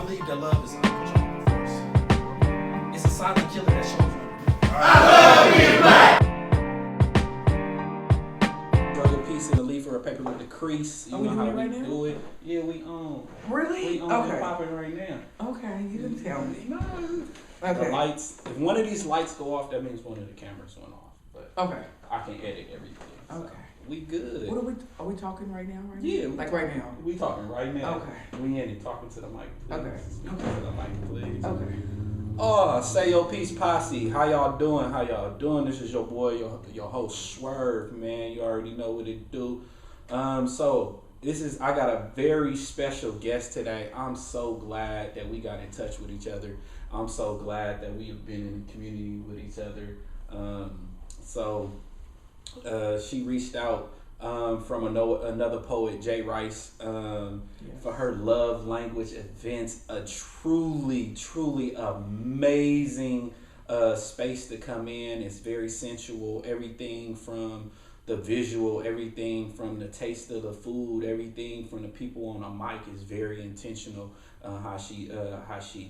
believe that love is an uncontrollable force. It's a silent killer that shows you. Drug a piece in the leaf or a paper with the crease. You Are we know doing how it right we now? do it. Yeah, we on. Really? We on Okay. and popping right now. Okay, you didn't tell me. No. Okay. The lights. If one of these lights go off, that means one of the cameras went off. But Okay. I can edit everything. So Okay. we good. What are we talking right now? Yeah, Like right now. We talking right now. Okay. We in it. Talking to the mic, please. Okay. Speaking to the mic, please. Okay. Oh, say your Peace Posse. How y'all doing? How y'all doing? This is your boy, your host Swirv, man. You already know what it do. So I got a very special guest today. I'm so glad that we got in touch with each other. I'm so glad that we have been in community with each other. She reached out from another poet, Jay Rice, for her love language events. A truly, truly amazing space to come in. It's very sensual. Everything from the visual, everything from the taste of the food, everything from the people on a mic is very intentional. How she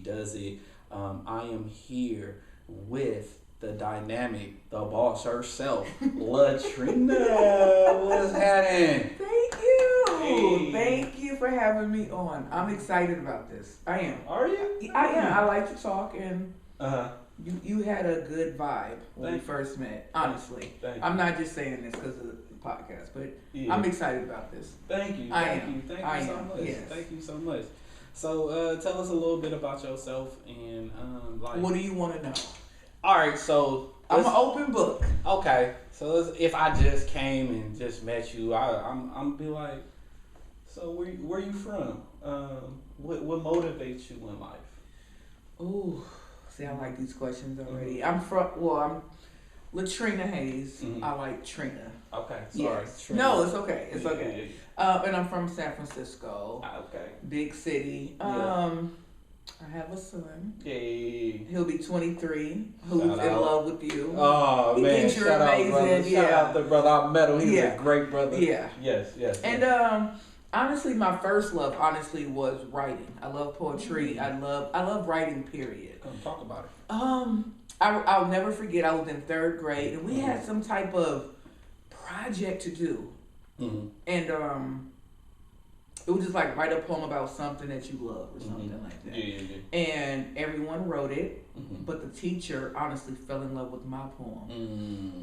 does it. I am here with the dynamic, the boss herself, Trena. What's happening? Thank you. Hey. Thank you for having me on. I'm excited about this. I am. Are you? I am. I like to talk, and Uh-huh. you had a good vibe when we Thank you. first met. Honestly, Thank you. I'm not just saying this because of the podcast, but Yeah. I'm excited about this. Thank you. I Thank am. you. Thank I you so am. much. Yes. Thank you so much. So tell us a little bit about yourself and What do you want to know? All right, so I'm an open book. okay. So if I just came and just met you, I'm be like, so where you from? What motivates you in life? Ooh, see, I like these questions already. I'm Latrina Hayes. Mhm. I like Trena. Okay, sorry. Yes. Trina. No, it's okay. It's Yeah, okay. yeah, And I'm from San Francisco, yeah. Okay. big city. Yeah. I have a son. Yay. He'll be 23. Who's Shout in out. love with you? Oh He man, thinks you're shout out, amazing, brother. Shout yeah. out to brother. I met him. He's Yeah. a great brother. Yeah. Yes, yes. And honestly, my first love, was writing. I love poetry. Mm-hmm. I love writing. Period. Come talk about it. I'll never forget. I was in 3rd grade, and we had some type of project to do, Mm-hmm. and it was just like write a poem about something that you love or something like that. Yeah. And everyone wrote it, Mm-hmm. but the teacher honestly fell in love with my poem.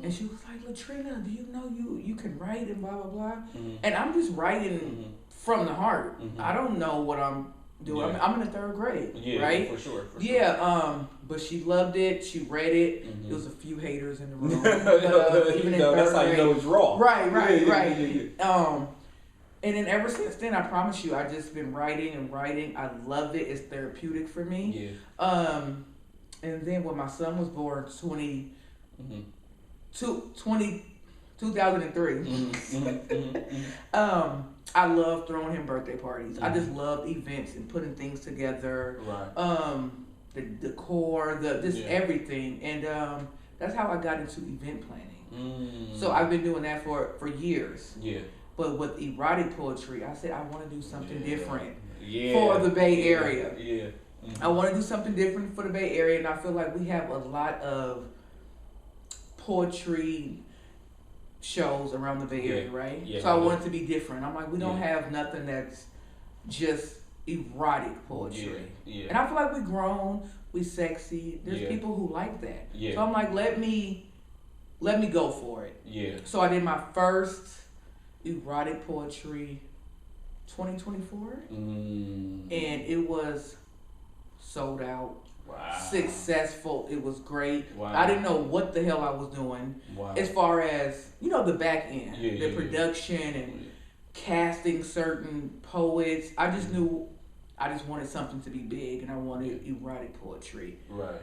And she was like, Latrina, do you know you can write and blah, blah, blah. Mm-hmm. And I'm just writing from the heart. Mhm. I don't know what I'm doing. Yeah. I'm in the 3rd grade, Yeah, right? for sure. Yeah, but she loved it. She read it. Mhm. There was a few haters in the room. Even that's how you know it's raw. Right, Yeah. And then ever since then, I promise you, I've just been writing and writing. I love it. It's therapeutic for me. Yeah. And then when my son was born, 2003. I love throwing him birthday parties. I just love events and putting things together. Right. The decor, everything, and that's how I got into event planning. So I've been doing that for years. Yeah. But with erotic poetry, I said I want to do something different Yeah. for the Bay Area. Yeah. Mm-hmm. I want to do something different for the Bay Area, and I feel like we have a lot of poetry shows around the Bay Area, right? Yeah, so I want it to be different. I'm like, we don't Yeah. have nothing that's just erotic poetry. Yeah. And I feel like we grown, we sexy. There's Yeah. people who like that. Yeah. So I'm like, let me go for it. Yeah. So I did my first erotic poetry 2024, and it was sold out. Wow. Successful. It was great. Wow. I didn't know what the hell I was doing Wow. as far as the back end, Yeah, the yeah, production and casting certain poets. I just knew I just wanted something to be big, and I wanted erotic poetry. Right.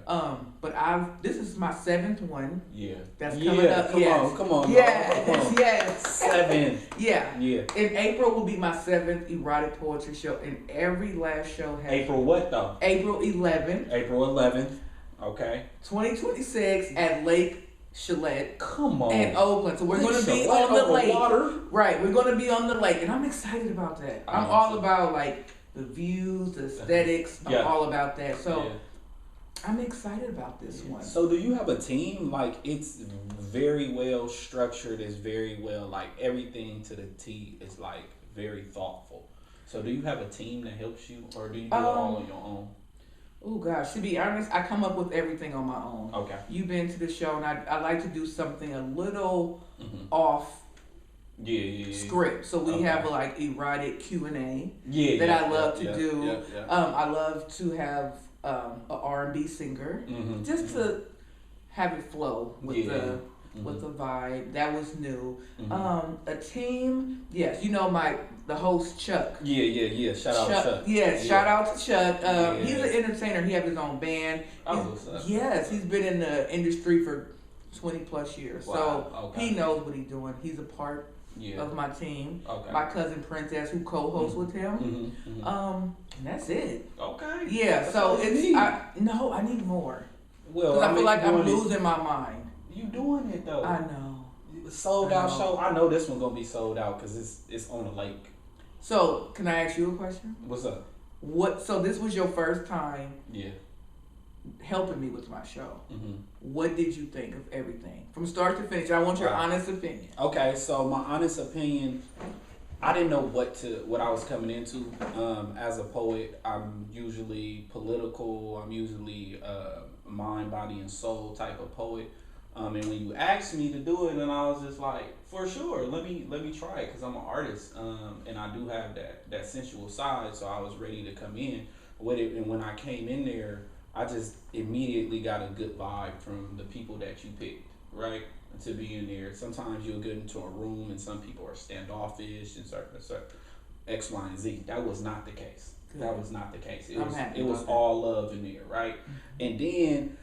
But this is my 7th one. Yeah. That's coming up. Come on. Yes, Come on. yes. 7. Yeah. Yeah. In April will be my 7th erotic poetry show, and every last show has April what though? April 11th, April 11th. Okay. 2026 at Lake Chalet Come on. in Oakland. So we're going to be Chalet on the over lake. water? Right, we're going to be on the lake, and I'm excited about that. I'm all about like the views, the aesthetics. Yeah. I'm all about that. So Yeah. I'm excited about this one. So do you have a team? Like, it's very well structured. It's very well, like, everything to the T is like very thoughtful. So do you have a team that helps you, or do you do it all on your own? Oh gosh, to be honest, I come up with everything on my own. Okay. You've been to the show, and I like to do something a little off script. So we have like erotic Q&A that I love to do. I love to have a R&B singer just to have it flow with the vibe. That was new. A team, yes. You know the host Chuck. Shout out to Chuck. Yes, shout out to Chuck. He's an entertainer. He has his own band. Yes, he's been in the industry for 20 plus years. Wow. So he knows what he's doing. He's a part of my team. My cousin Princess, who co-hosts with him. And that's it. Okay. Yeah. That's so it's I need more. Well, because I feel like I'm losing my mind. You doing it though. I know. Sold out show. I know this one's gonna be sold out because it's on a lake. So can I ask you a question? What's up? So this was your first time. Yeah. Helping me with my show. What did you think of everything from start to finish? I want your honest opinion. Okay, so my honest opinion, I didn't know what I was coming into. As a poet, I'm usually political. I'm usually mind, body, and soul type of poet. And when you asked me to do it, and I was just like, for sure, let me try it because I'm an artist, and I do have that sensual side. So I was ready to come in with it. And when I came in there, I just immediately got a good vibe from the people that you picked, right? To be in there. Sometimes you'll get into a room and some people are standoffish and certain X, Y, and Z. That was not the case. Good. That was not the case. It was all love in there, right? And then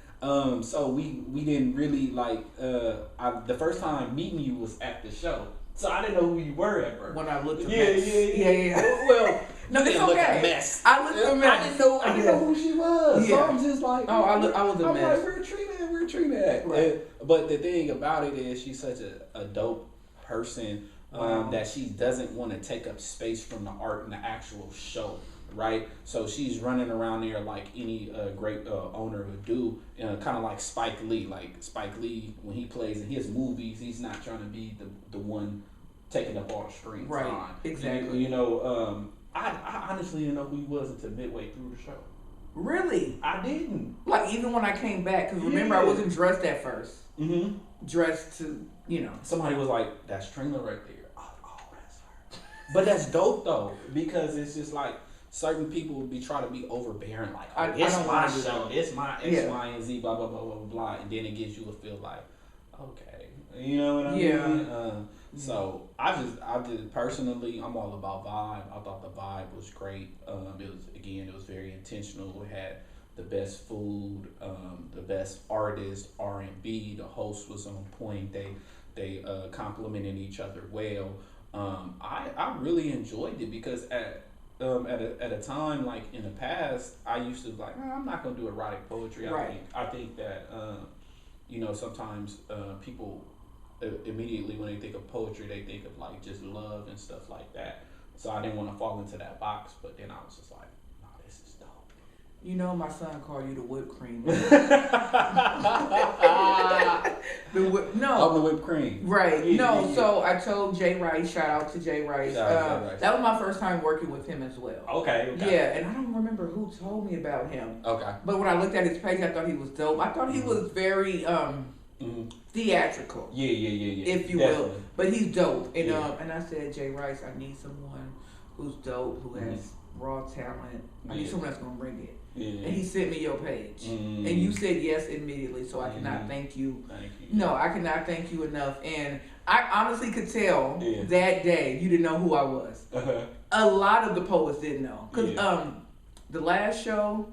so we didn't really like the first time meeting you was at the show. So I didn't know who you were at first. When I looked a mess. Yeah. Well, no, it's look okay. a mess. I looked a mess. I didn't know who she was. Yeah. So I'm just like, I was a mess. Like, where Trena at? Right. But the thing about it is she's such a dope person that she doesn't want to take up space from the art and the actual show. Right, so she's running around there like any great owner would do, kind of like Spike Lee. Like Spike Lee, when he plays in his movies, he's not trying to be the one taking up all the screen time. Right, exactly. I honestly didn't know who he was until midway through the show. Really? I didn't. Like even when I came back, because remember I wasn't dressed at first. Dressed to, Somebody was like, "That's Trena right there." Oh, that's her. But that's dope though, because it's just like. Certain people would be trying to be overbearing, like, it's my show, it's my X, Y, and Z, blah, blah, blah, blah, blah, and then it gives you a feel like, okay, you know what I mean? So I just personally, I'm all about vibe. I thought the vibe was great. It was very intentional. It had the best food, the best artist, R&B. The host was on point. They complimented each other well. I really enjoyed it because at a time like in the past, I used to like, I'm not gonna do erotic poetry. I think that sometimes people immediately when they think of poetry, they think of like just love and stuff like that. So I didn't want to fall into that box, but then I was just like, nah, this is dope. My son called you the whipped cream. I'm the whipped cream. Right. So I told Jay Rice, shout out to Jay Rice. That was my first time working with him as well. Okay. Yeah, and I don't remember who told me about him. Okay. But when I looked at his page, I thought he was dope. I thought he was very theatrical. Yeah. If you will. But he's dope. And and I said, Jay Rice, I need someone who's dope, who has raw talent. I need someone that's gonna bring it. And he sent me your page. And you said yes immediately, so I cannot thank you. Thank you. No, I cannot thank you enough. And I honestly could tell that day you didn't know who I was. A lot of the poets didn't know. Because the last show,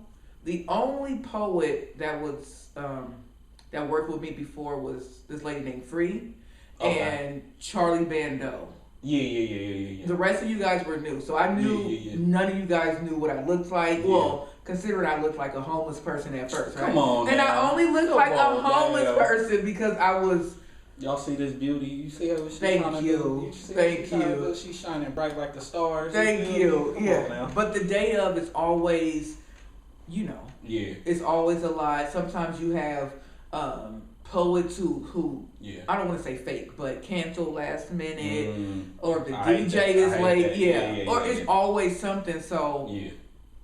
the only poet that was that worked with me before was this lady named Free and Charlie Bando. Yeah. The rest of you guys were new. So I knew none of you guys knew what I looked like. Yeah. Well, considering I looked like a homeless person at first, right? Come on, and now. I only looked like a homeless person because I was Y'all see this beauty? You see how she's Thank trying you. to do? Thank you. She's shining bright like the stars. Thank you. Come yeah. on now. But the day of is always, Yeah. It's always a lot. Sometimes you have poets who I don't want to say fake, but cancel last minute, or the DJ is late. Or it's always something. So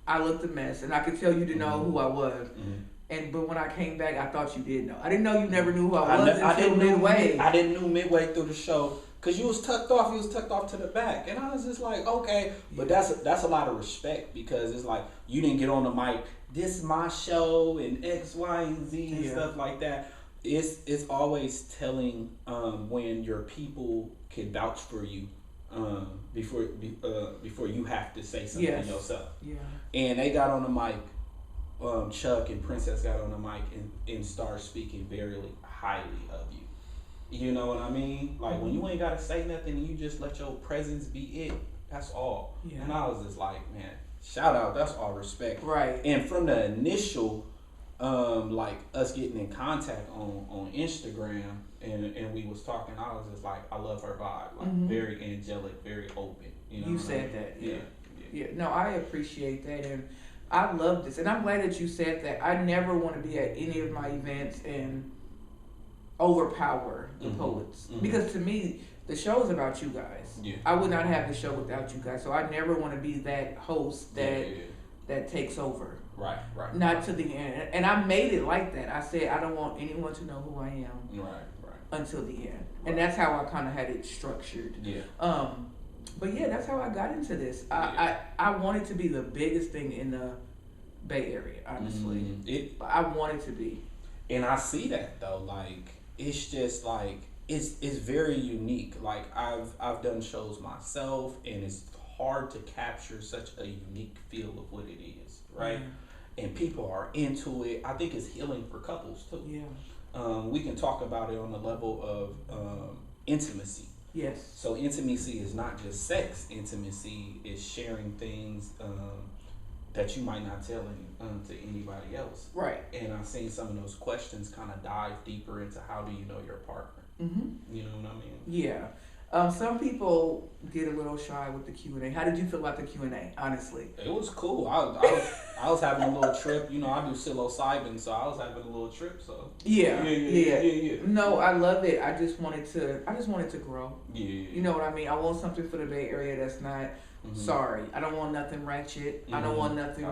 I looked a mess, and I could tell you to know who I was. But when I came back, I thought you did know. I didn't know you never knew who I was until midway. I didn't know midway through the show because you was tucked off. You was tucked off to the back, and I was just like, okay. But that's a lot of respect because it's like you didn't get on the mic. This is my show and X, Y, and Z and stuff like that. It's always telling when your people can vouch for you before you have to say something yourself. Yeah. And they got on the mic. Chuck and Princess got on the mic and started speaking very highly of you. You know what I mean? Like when you ain't gotta say nothing and you just let your presence be it, that's all. Yeah. And I was just like, man, shout out, that's all respect. Right. And from the initial like us getting in contact on Instagram and we was talking, I was just like, I love her vibe. Like very angelic, very open. You know you said that, yeah. No, I appreciate that, and I love this, and I'm glad that you said that. I never want to be at any of my events and overpower the poets, because to me, the show is about you guys. Yeah. I would not have the show without you guys, so I never want to be that host that takes over. Right. Not to the end, and I made it like that. I said I don't want anyone to know who I am. Right. Until the end, and that's how I kind of had it structured. Yeah. But yeah, that's how I got into this. I wanted to be the biggest thing in the Bay Area, honestly. I wanted to be. And I see that though. Like it's just like it's very unique. Like I've done shows myself, and it's hard to capture such a unique feel of what it is, right? And people are into it. I think it's healing for couples too. Yeah. We can talk about it on the level of intimacy. Yes. So intimacy is not just sex. Intimacy is sharing things that you might not tell to anybody else. Right. And I've seen some of those questions kind of dive deeper into how do you know your partner. You know what I mean? Yeah. Some people get a little shy with the Q&A. How did you feel about the Q&A, honestly? It was cool. I was having a little trip. You know, I do psilocybin, so I was having a little trip. So yeah. No, I love it. I just wanted to grow. Yeah. You know what I mean? I want something for the Bay Area that's not sorry. I don't want nothing ratchet. I don't want nothing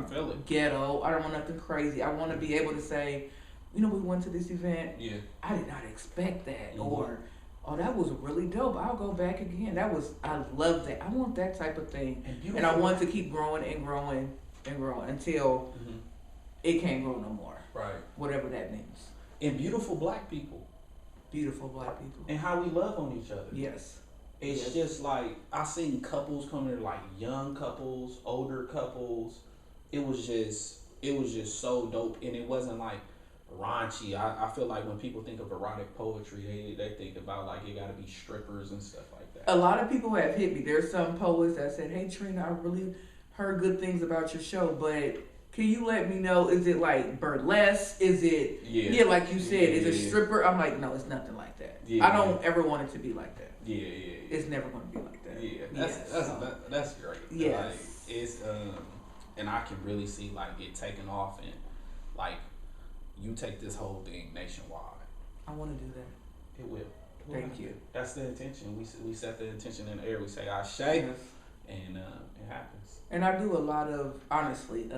ghetto. I don't want nothing crazy. I want to be able to say, you know, we went to this event. Yeah. I did not expect that, or oh, that was really dope. I'll go back again. I love that. I want that type of thing. And I want to keep growing and growing and growing until it can't grow no more. Right. Whatever that means. And beautiful black people. Beautiful black people. And how we love on each other. Yes. It's just like, I seen couples come there, like young couples, older couples. It was just so dope. And it wasn't like raunchy. I feel like when people think of erotic poetry, they think about like it gotta be strippers and stuff like that. A lot of people have hit me. There's some poets that said, hey Trena, I really heard good things about your show, but can you let me know, is it like burlesque? Is it like you said, is it stripper? I'm like, no, it's nothing like that. I don't ever want it to be like that. It's never gonna be like that. That's great. Yeah. Like, it's and I can really see like it taking off, and like you take this whole thing nationwide. I want to do that. It will. Thank you. That's the intention. We set the intention in the air. We say I shake, and it happens. And I do a lot of, honestly,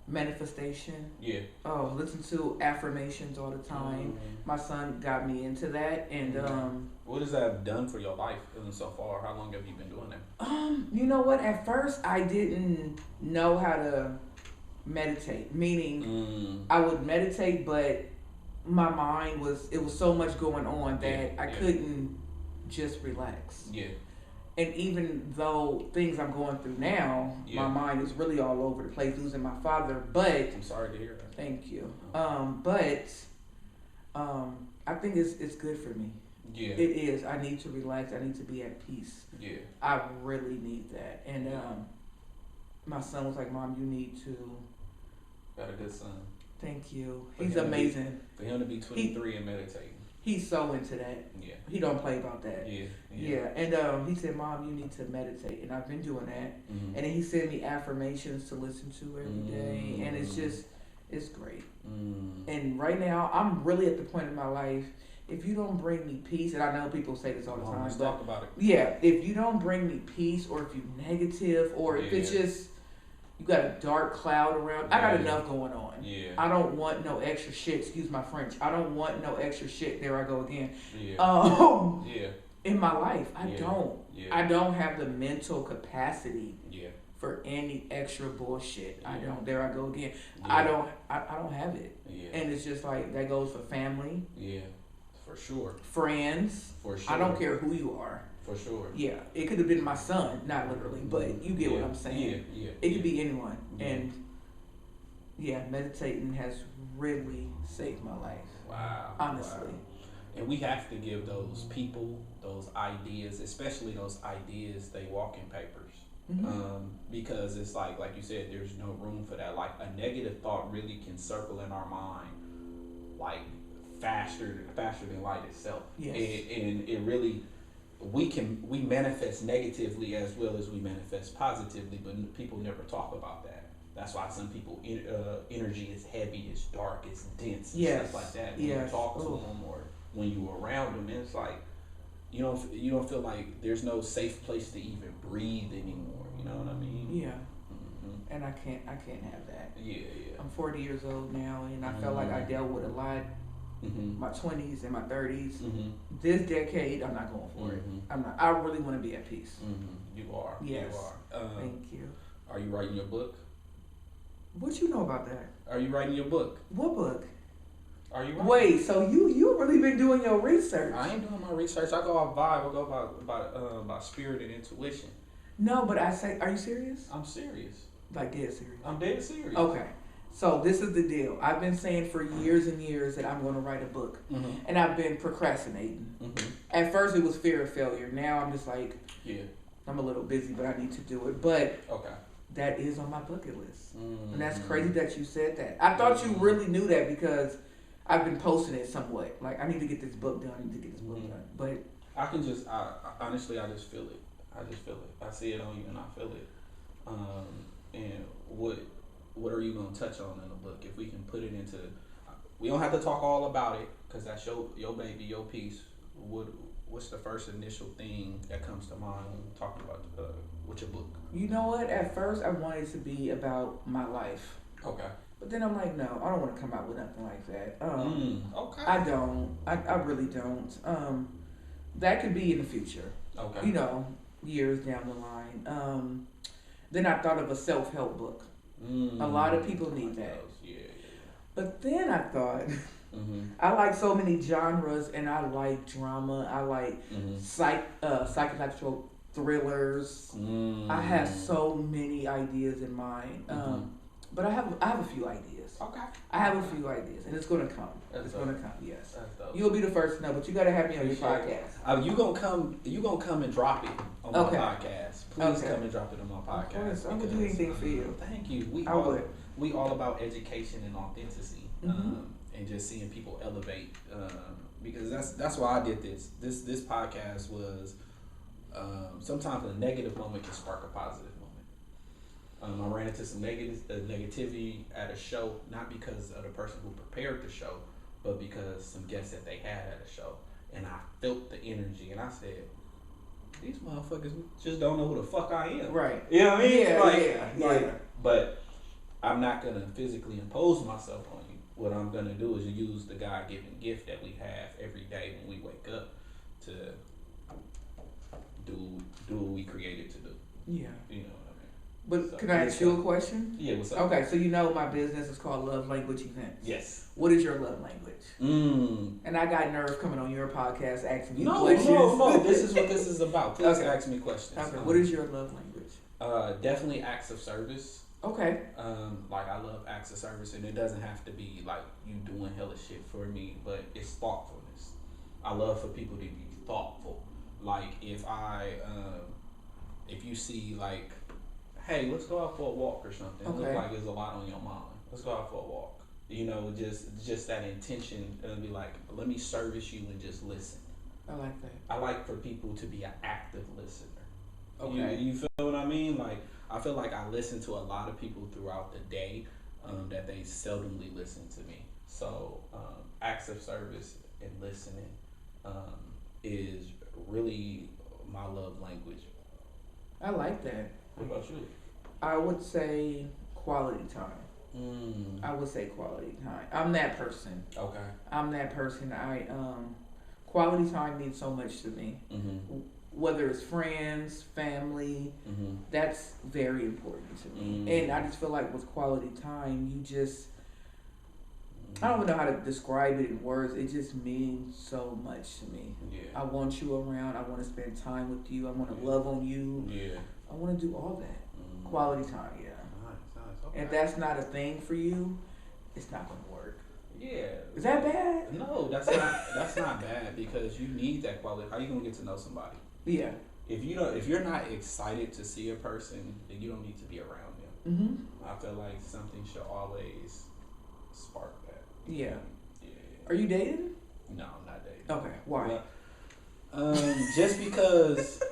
manifestation. Yeah. Oh, listen to affirmations all the time. My son got me into that, and what has that done for your life so far? How long have you been doing that? You know what? At first, I didn't know how to meditate. Meaning, I would meditate, but my mind was so much going on that I couldn't just relax. Yeah. And even though things I'm going through now, my mind is really all over the place, losing my father. But I'm sorry to hear that. Thank you. But I think it's good for me. Yeah. It is. I need to relax. I need to be at peace. Yeah. I really need that. And my son was like, Mom, you need to. Got a good son. Thank you. He's amazing. For him to be 23 and meditating. He's so into that. Yeah. He don't play about that. Yeah. And he said, Mom, you need to meditate. And I've been doing that. Mm-hmm. And then he sent me affirmations to listen to every day. And it's great. Mm-hmm. And right now, I'm really at the point in my life, if you don't bring me peace, and I know people say this all the time. Let's talk about it. Yeah, if you don't bring me peace, or if you're negative, or if it's just, you got a dark cloud around, I got enough going on. Yeah. I don't want no extra shit, excuse my French. I don't want no extra shit, there I go again. In my life, I don't. Yeah. I don't have the mental capacity for any extra bullshit. I don't. There I go again. Yeah. I don't have it. Yeah. And it's just like, that goes for family. Yeah. For sure. Friends. For sure. I don't care who you are. For sure. Yeah. It could have been my son, not literally, but you get what I'm saying. Yeah. It could be anyone. Yeah. And meditating has really saved my life. Wow. Honestly. Wow. And we have to give those people, those ideas, especially those ideas, they walking papers. Mm-hmm. Because it's like you said, there's no room for that. Like, a negative thought really can circle in our mind, like, faster than light itself. Yes. And it really, we manifest negatively as well as we manifest positively, but people never talk about that. That's why some people energy is heavy, it's dark, it's dense, and stuff like that. When you talk to them or when you're around them, it's like you don't feel like there's no safe place to even breathe anymore. You know what I mean? Yeah. Mm-hmm. And I can't have that. Yeah. I'm 40 years old now, and I felt like I dealt with a lot. Mm-hmm. My 20s and my 30s. Mm-hmm. This decade, I'm not going for it. I'm not. I really want to be at peace. Mm-hmm. You are. Yes. You are. Thank you. Are you writing your book? What you know about that? Are you writing your book? What book? Are you writing? Wait, so you really been doing your research? I ain't doing my research. I go off vibe. I go by spirit and intuition. No, but I say, are you serious? I'm serious. Like dead serious? I'm dead serious. Okay. So this is the deal. I've been saying for years and years that I'm going to write a book. Mm-hmm. And I've been procrastinating. Mm-hmm. At first it was fear of failure. Now I'm just like, I'm a little busy, but I need to do it. But that is on my bucket list. Mm-hmm. And that's crazy that you said that. I thought you really knew that because I've been posting it somewhat. Like, I need to get this book done. Done. But I can just, honestly, I just feel it. I see it on you and I feel it. And what are you going to touch on in the book? If we can put it into, we don't have to talk all about it because that's your baby, your piece. What's the first initial thing that comes to mind when we're talking about with your book? You know what? At first, I wanted it to be about my life. Okay. But then I'm like, no, I don't want to come out with nothing like that. Okay. I don't. I really don't. That could be in the future. Okay. Years down the line. Then I thought of a self-help book. A lot of people need that. Yeah. But then I thought, I like so many genres, and I like drama. I like psychological thrillers. I have so many ideas in mind. But I have a few ideas. Okay. I have a few ideas, and it's gonna come. It's gonna come. Yes. That's dope. You'll be the first to know, but you gotta have me on your podcast. You gonna come and drop it on my podcast. Please come and drop it on my podcast. Of course, I would do anything for you. Thank you. We all about education and authenticity, and just seeing people elevate. Because that's why I did this. This podcast was sometimes a negative moment can spark a positive moment. I ran into some negativity at a show, not because of the person who prepared the show, but because some guests that they had at a show. And I felt the energy, and I said, these motherfuckers just don't know who the fuck I am. Right. You know what I mean? Yeah. But I'm not going to physically impose myself on you. What I'm going to do is use the God-given gift that we have every day when we wake up to do what we created to do. Yeah. You know. But so, can I ask you a question? Yeah, what's up? Okay, so my business is called Love Language Events. Yes. What is your love language? And I got nerves coming on your podcast asking you questions. No. This is what this is about. Please ask me questions. Okay. What is your love language? Definitely acts of service. Okay. Like, I love acts of service, and it doesn't have to be like you doing hella shit for me, but it's thoughtfulness. I love for people to be thoughtful. Like, if you see like, hey, let's go out for a walk or something. It looks like there's a lot on your mind. Let's go out for a walk. You know, just that intention and be like, let me service you and just listen. I like that. I like for people to be an active listener. Okay. You feel what I mean? Like, I feel like I listen to a lot of people throughout the day that they seldomly listen to me. So acts of service and listening is really my love language. I like that. What about you? I would say quality time. I would say quality time. I'm that person. Okay. I'm that person. Quality time means so much to me. Whether it's friends, family, that's very important to me. And I just feel like with quality time, you just, I don't know how to describe it in words. It just means so much to me. Yeah. I want you around. I want to spend time with you. I want to love on you. Yeah. I want to do all that. Quality time, yeah. Nice. Okay. If that's not a thing for you, it's not going to work. Yeah. Is that bad? No, that's not bad, because you need that quality. How you gonna get to know somebody? Yeah. If you're not excited to see a person, then you don't need to be around them. I feel like something should always spark that. Yeah. Yeah. Are you dating? No, I'm not dating. Okay. Why? But, just because.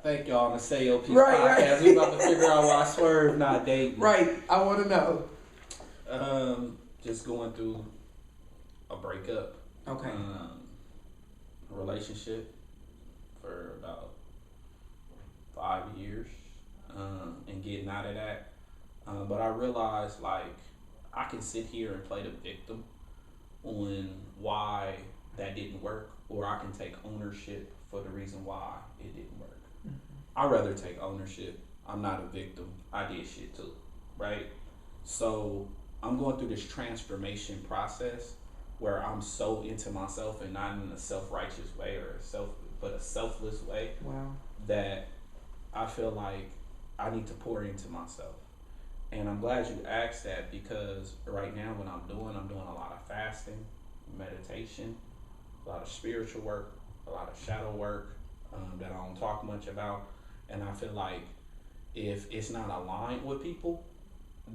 Thank y'all on the Say Peace Right. podcast. We about to figure out why Swirv not dating. Right. I want to know. Just going through a breakup. Okay. A relationship for about 5 years, and getting out of that. But I realized, like, I can sit here and play the victim on why that didn't work, or I can take ownership for the reason why it didn't work. I'd rather take ownership. I'm not a victim. I did shit too, right? So I'm going through this transformation process where I'm so into myself, and not in a self-righteous way but a selfless way. Wow. That I feel like I need to pour into myself. And I'm glad you asked that, because right now what I'm doing a lot of fasting, meditation, a lot of spiritual work, a lot of shadow work that I don't talk much about. And I feel like if it's not aligned with people,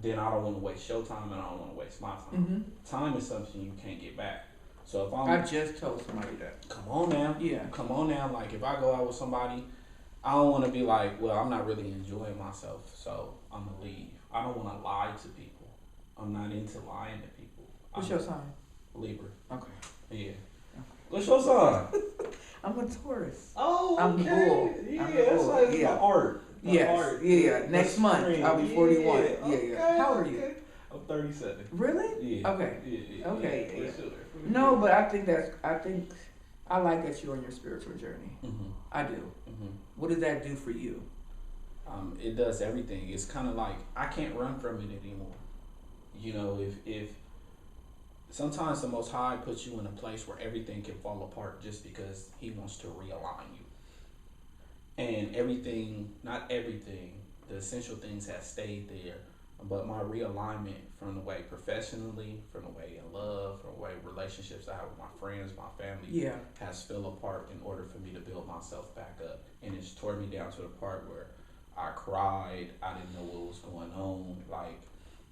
then I don't want to waste your time, and I don't want to waste my time. Time is something you can't get back. So if I just told somebody that. Come on now. Yeah. Come on now. Like, if I go out with somebody, I don't want to be like, well, I'm not really enjoying myself, so I'm going to leave. I don't want to lie to people. I'm not into lying to people. What's your sign? Libra. Okay. Yeah. What's your sign? I'm a Taurus. Oh, I'm the bull. Yeah, I'm the that's bull. like Yeah. the art. Yes. Art. Yeah. Next month, I'll be 41. Yeah. Yeah. Okay. How old are you? I'm 37. Really? Yeah. Okay. Yeah. Okay. Yeah. For sure. No, but I think I like that you're on your spiritual journey. I do. What does that do for you? It does everything. It's kind of like I can't run from it anymore. You know, if sometimes the Most High puts you in a place where everything can fall apart just because He wants to realign you. And everything, not everything, the essential things have stayed there. But my realignment from the way professionally, from the way in love, from the way relationships I have with my friends, my family, has fell apart in order for me to build myself back up. And it's tore me down to the part where I cried, I didn't know what was going on, like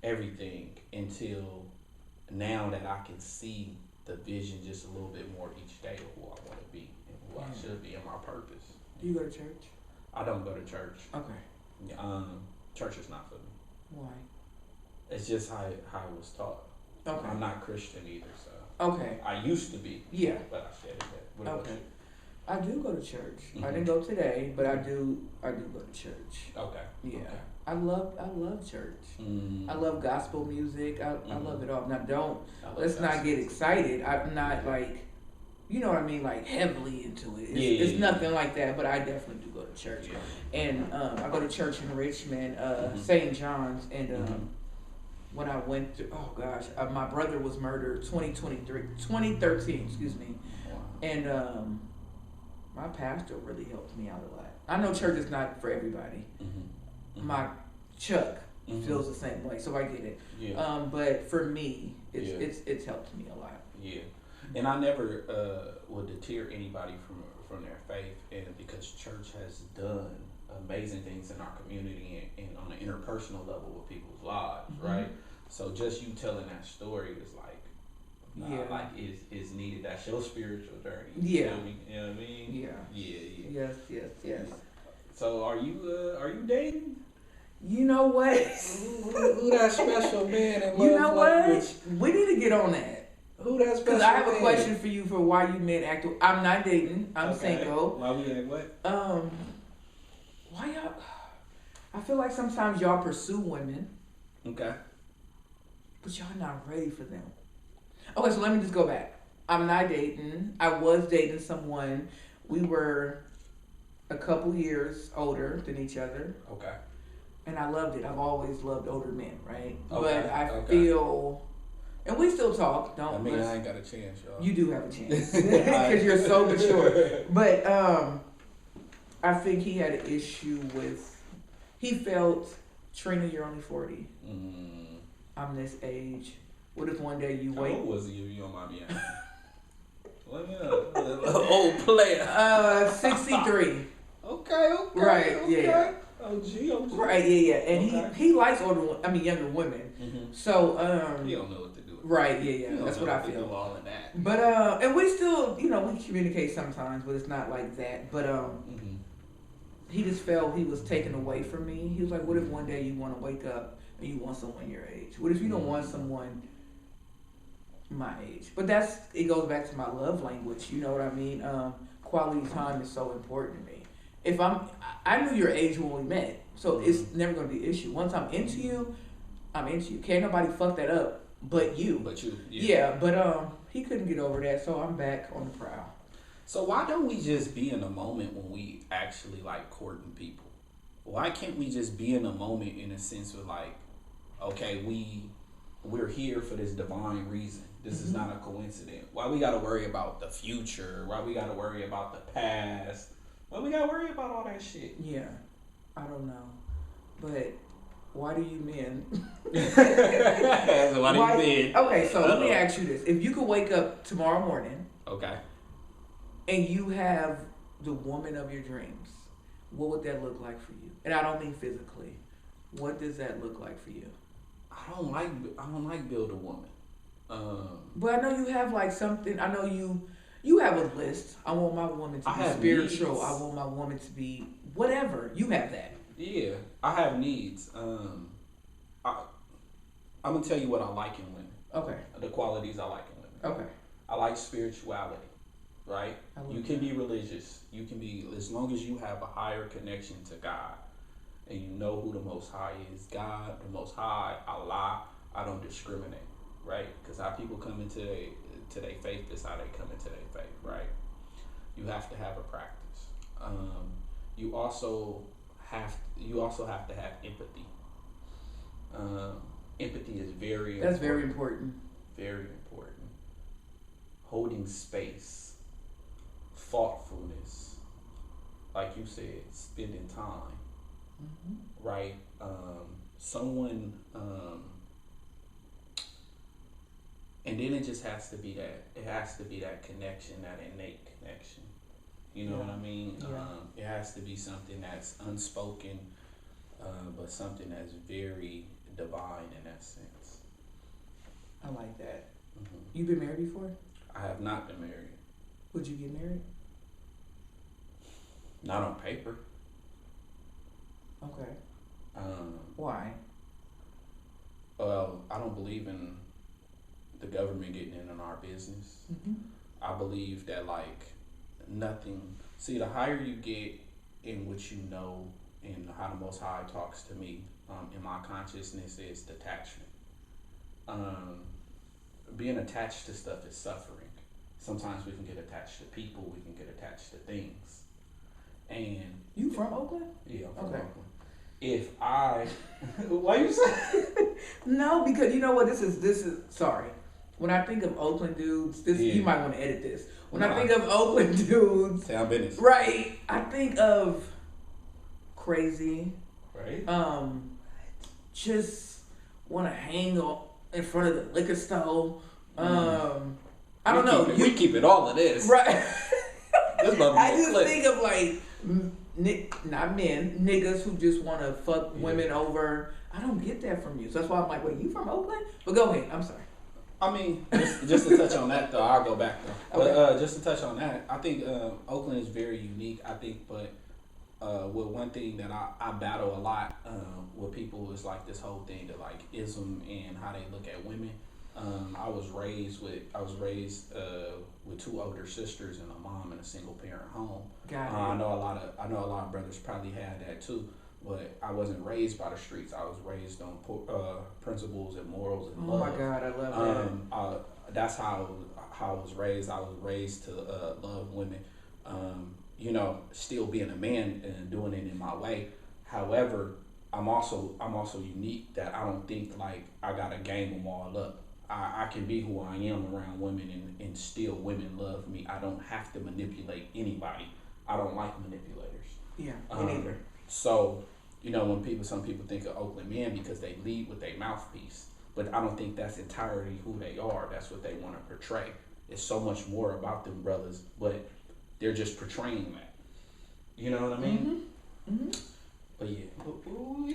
everything, until now that I can see the vision just a little bit more each day of who I want to be and who I should be and my purpose. Do you go to church? I don't go to church. Okay. Church is not for me. Why? It's just how it was taught. Okay. I'm not Christian either, so. Okay. I used to be. Yeah. But I shedded that. What about you? I do go to church. I didn't go today, but I do go to church. Okay. Yeah. Okay. I love church. I love gospel music. I love it all. Now let's not get excited. I'm not like, you know what I mean, like heavily into it. It's nothing like that, but I definitely do go to church. Yeah. And I go to church in Richmond, St. John's, and when I went to, my brother was murdered 2013, excuse me. Wow. And my pastor really helped me out a lot. I know church is not for everybody. My Chuck feels the same way, so I get it. Yeah. But for me, it's helped me a lot. Yeah. And I never would deter anybody from their faith, and because church has done amazing things in our community and on an interpersonal level with people's lives, right? So just you telling that story is like, like is needed. That's your spiritual journey. You know what I mean? Yeah. Yes. So are you dating? You know what? Who that special man in love You know language? what? We need to get on that. Who that special man? Because I have a question for you for why you men act. I'm not dating. I'm single. Why we act what? Why y'all? I feel like sometimes y'all pursue women. Okay. But y'all not ready for them. Okay, so let me just go back. I'm not dating. I was dating someone. We were a couple years older than each other. Okay. And I loved it. I've always loved older men, right? Okay. But I feel, and we still talk. I mean, I ain't got a chance, y'all. You do have a chance because you're so mature. But I think he had an issue with. He felt, Trena, you're only 40. I'm this age. What if one day you wait? How old was he if you don't mind me asking? Let me know. Old player. 63. Okay. Right, okay. yeah. OG. Right, yeah. And he likes younger women. So, he don't know what to do. Right, yeah. That's what I feel. All of that. But, and we still, we communicate sometimes, but it's not like that. But, he just felt he was taken away from me. He was like, what if one day you want to wake up and you want someone your age? What if you don't want someone my age? But it goes back to my love language. You know what I mean? Quality time is so important to me. If I knew your age when we met, so it's never going to be an issue. Once I'm into you, I'm into you. Can't nobody fuck that up but you. But you. Yeah, but he couldn't get over that, so I'm back on the prowl. So why don't we just be in a moment when we actually like courting people? Why can't we just be in a moment in a sense of like, okay, we're here for this divine reason. This is not a coincidence. Why we gotta worry about the future? Why we gotta worry about the past? Why we gotta worry about all that shit? Yeah, I don't know, but why do you men? So why do you men? Okay, so let me ask you this: if you could wake up tomorrow morning, okay, and you have the woman of your dreams, what would that look like for you? And I don't mean physically. What does that look like for you? I don't like build a woman. But I know you have like something. I know you have a list. I want my woman to be spiritual. Needs. I want my woman to be whatever. You have that. Yeah, I have needs. I'm gonna tell you what I like in women. Okay. The qualities I like in women. Okay. I like spirituality. Right? You can be religious. You can be, as long as you have a higher connection to God and you know who the Most High is, God, the Most High, Allah. I don't discriminate, right? Because how people come into their faith is how they come into their faith, right? You have to have a practice. You also have to have empathy. Empathy is very important. That's very important. Very important. Holding space. Thoughtfulness, like you said, spending time, right? Someone, and then it just has to be that. It has to be that connection, that innate connection. You know what I mean? Yeah. It has to be something that's unspoken, but something that's very divine in that sense. I like that. You been married before? I have not been married. Would you get married? Not on paper. Okay. Why? Well, I don't believe in the government getting in on our business. I believe that like nothing. See, the higher you get in what you know and how the Most High talks to me, in my consciousness is detachment. Being attached to stuff is suffering. Sometimes we can get attached to people. We can get attached to things. And you from Oakland? Yeah, I'm from Oakland. If I, why you say? No, because you know what? This is. Sorry. When I think of Oakland dudes, you might want to edit this. When I think of Oakland dudes, sound business. Right. I think of crazy. Right. Just want to hang in front of the liquor store. I don't know. We keep it all of this. Right. This I just think of like not men, niggas who just want to fuck women over. I don't get that from you. So that's why I'm like, wait, you from Oakland? But go ahead. I'm sorry. I mean, just to touch on that though, I'll go back though. Okay. But just to touch on that, I think Oakland is very unique. I think, but with one thing that I battle a lot with people is like this whole thing to like ism and how they look at women. I was raised with two older sisters and a mom in a single parent home. I know a lot of brothers probably had that too, but I wasn't raised by the streets. I was raised on principles and morals and love. Oh my God, I love that. That's how I was raised. I was raised to love women. Still being a man and doing it in my way. However, I'm also unique that I don't think like I gotta game them all up. I can be who I am around women and still women love me. I don't have to manipulate anybody. I don't like manipulators. Yeah, me neither. So, when some people think of Oakland men because they lead with their mouthpiece, but I don't think that's entirely who they are. That's what they want to portray. It's so much more about them brothers, but they're just portraying that. You know what I mean? Mm-hmm. Mm-hmm. But yeah.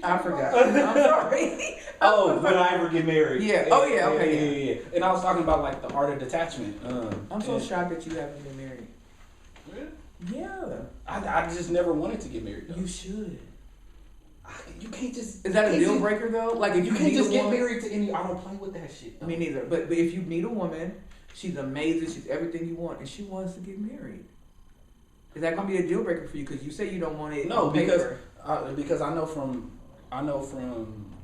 I forgot. I'm sorry. Would I ever get married? Yeah. Okay. Yeah. And I was talking about like the art of detachment. I'm so shocked that you haven't been married. Really? Yeah. I just never wanted to get married though. You should. You can't just. Is that a deal breaker though? Like if you can't just get married to any. I don't play with that shit. Though. Me neither. But if you meet a woman, she's amazing. She's everything you want, and she wants to get married. Is that gonna be a deal breaker for you? Because you say you don't want it. No, because I know from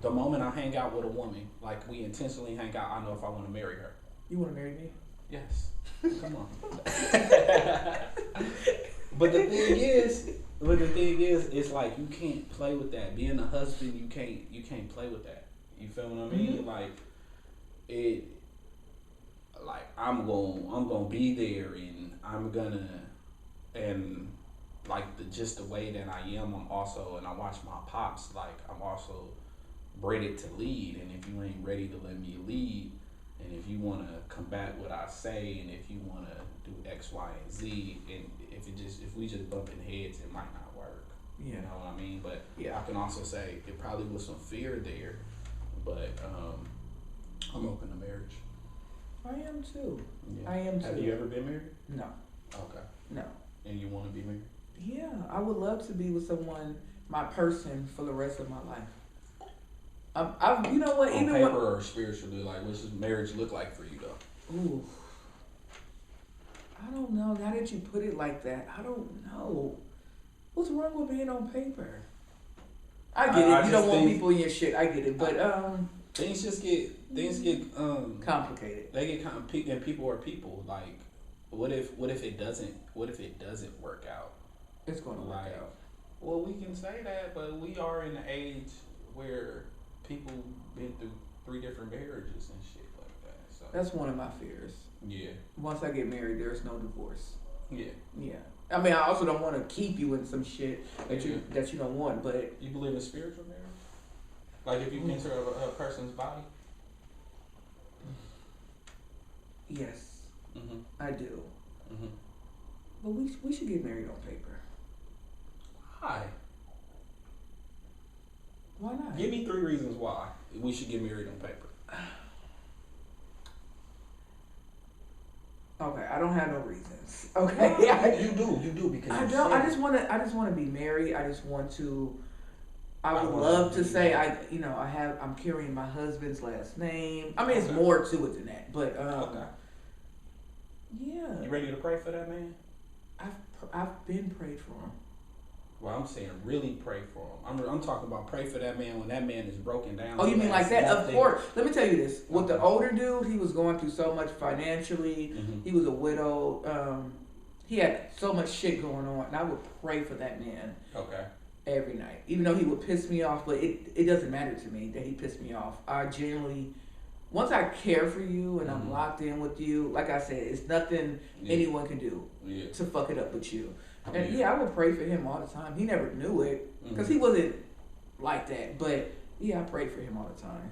the moment I hang out with a woman, like we intentionally hang out, I know if I want to marry her. You want to marry me? Yes. Come on. But the thing is, it's like you can't play with that. Being a husband, you can't play with that. You feel what I mean? Mm-hmm. Like I'm gonna be there, and like the way that I am, and I watch my pops, like I'm also bred to lead, and if you ain't ready to let me lead, and if you want to combat what I say, and if you want to do X, Y, and Z, and if we just bumping heads, it might not work. Yeah. You know what I mean? But yeah, I can also say it probably was some fear there, but I'm open to marriage. I am too. Yeah. I am too. Have you ever been married? No. Okay. No. And you want to be married? Yeah, I would love to be with someone, my person, for the rest of my life. You know what? On paper or spiritually, like what does marriage look like for you though? Ooh. I don't know. Now that you put it like that, I don't know. What's wrong with being on paper? I get it. You don't want people in your shit. I get it, but things get complicated. They get and people are people. Like, what if it doesn't work out? It's going to work out. Well, we can say that, but we are in an age where people been through 3 different marriages and shit like that. So that's one of my fears. Yeah. Once I get married, there's no divorce. Yeah. Yeah. I mean, I also don't want to keep you in some shit that you don't want. But you believe in spiritual marriage? Like if you enter a person's body? Yes. Mm-hmm. I do. Mm-hmm. But we should get married on paper. Why? Why not? Give me 3 reasons why we should get married on paper. Okay, I don't have no reasons. Okay, you do because I don't. I just want to be married. I just want to. I would love to say I'm carrying my husband's last name. I mean, it's more to it than that, but yeah. You ready to pray for that man? I've been prayed for him. Well, I'm saying really pray for him. I'm talking about pray for that man when that man is broken down. Oh, you mean like that? Of course. Let me tell you this. With the older dude, he was going through so much financially. Mm-hmm. He was a widow. He had so much shit going on, and I would pray for that man. Okay. Every night. Even though he would piss me off, but it doesn't matter to me that he pissed me off. I genuinely, once I care for you and I'm locked in with you, like I said, it's nothing anyone can do to fuck it up with you. And I would pray for him all the time. He never knew it because he wasn't like that. But I prayed for him all the time.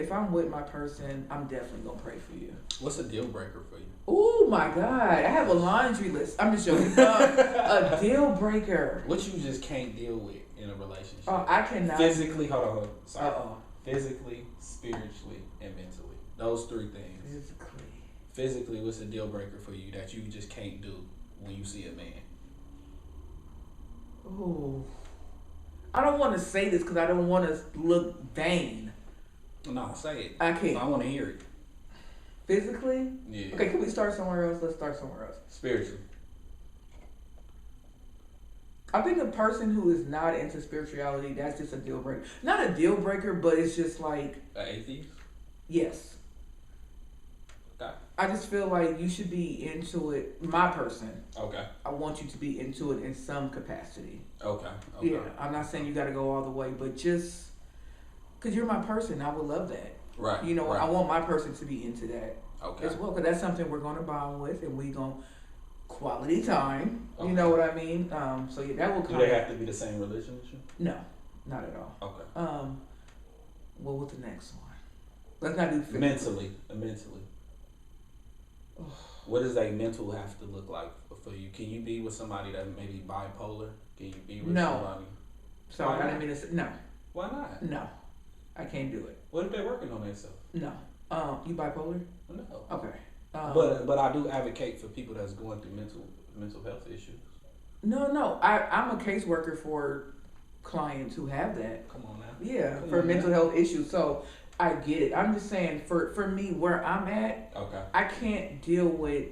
if I'm with my person, I'm definitely gonna pray for you. What's a deal breaker for you? Oh my God, I have a laundry list. I'm just joking. A deal breaker. What you just can't deal with in a relationship? Oh, I cannot. Physically, hold on. Sorry. Physically, spiritually, and mentally. Those three things. Physically, what's a deal breaker for you that you just can't do when you see a man? Oh, I don't want to say this because I don't want to look vain. No, say it. I can't. I want to hear it. Physically? Yeah. Okay, can we start somewhere else? Let's start somewhere else. Spiritually. I think a person who is not into spirituality, that's just a deal breaker. Not a deal breaker, but it's just like... An atheist? Yes. Okay. I just feel like you should be into it. My person. Okay. I want you to be into it in some capacity. Okay. Yeah, I'm not saying you got to go all the way, but just... Because you're my person, I would love that. Right. You know, right. I want my person to be into that okay. as well, because that's something we're going to bond with, and we going to quality time. Okay. You know what I mean? So yeah, that will come. Do they have to be the same religion as you? No, not at all. Okay. What was the next one? Let's not do physically. Mentally. What does a mental have to look like for you? Can you be with somebody that may be bipolar? Can you be with somebody? Sorry, I didn't mean to say no. Why not? No. I can't do it. What if they're working on themselves? No. You bipolar? No. Okay. But I do advocate for people that's going through mental health issues. No. I'm a caseworker for clients who have that. Come on now. Yeah, for mental health issues. So I get it. I'm just saying for me where I'm at, okay. I can't deal with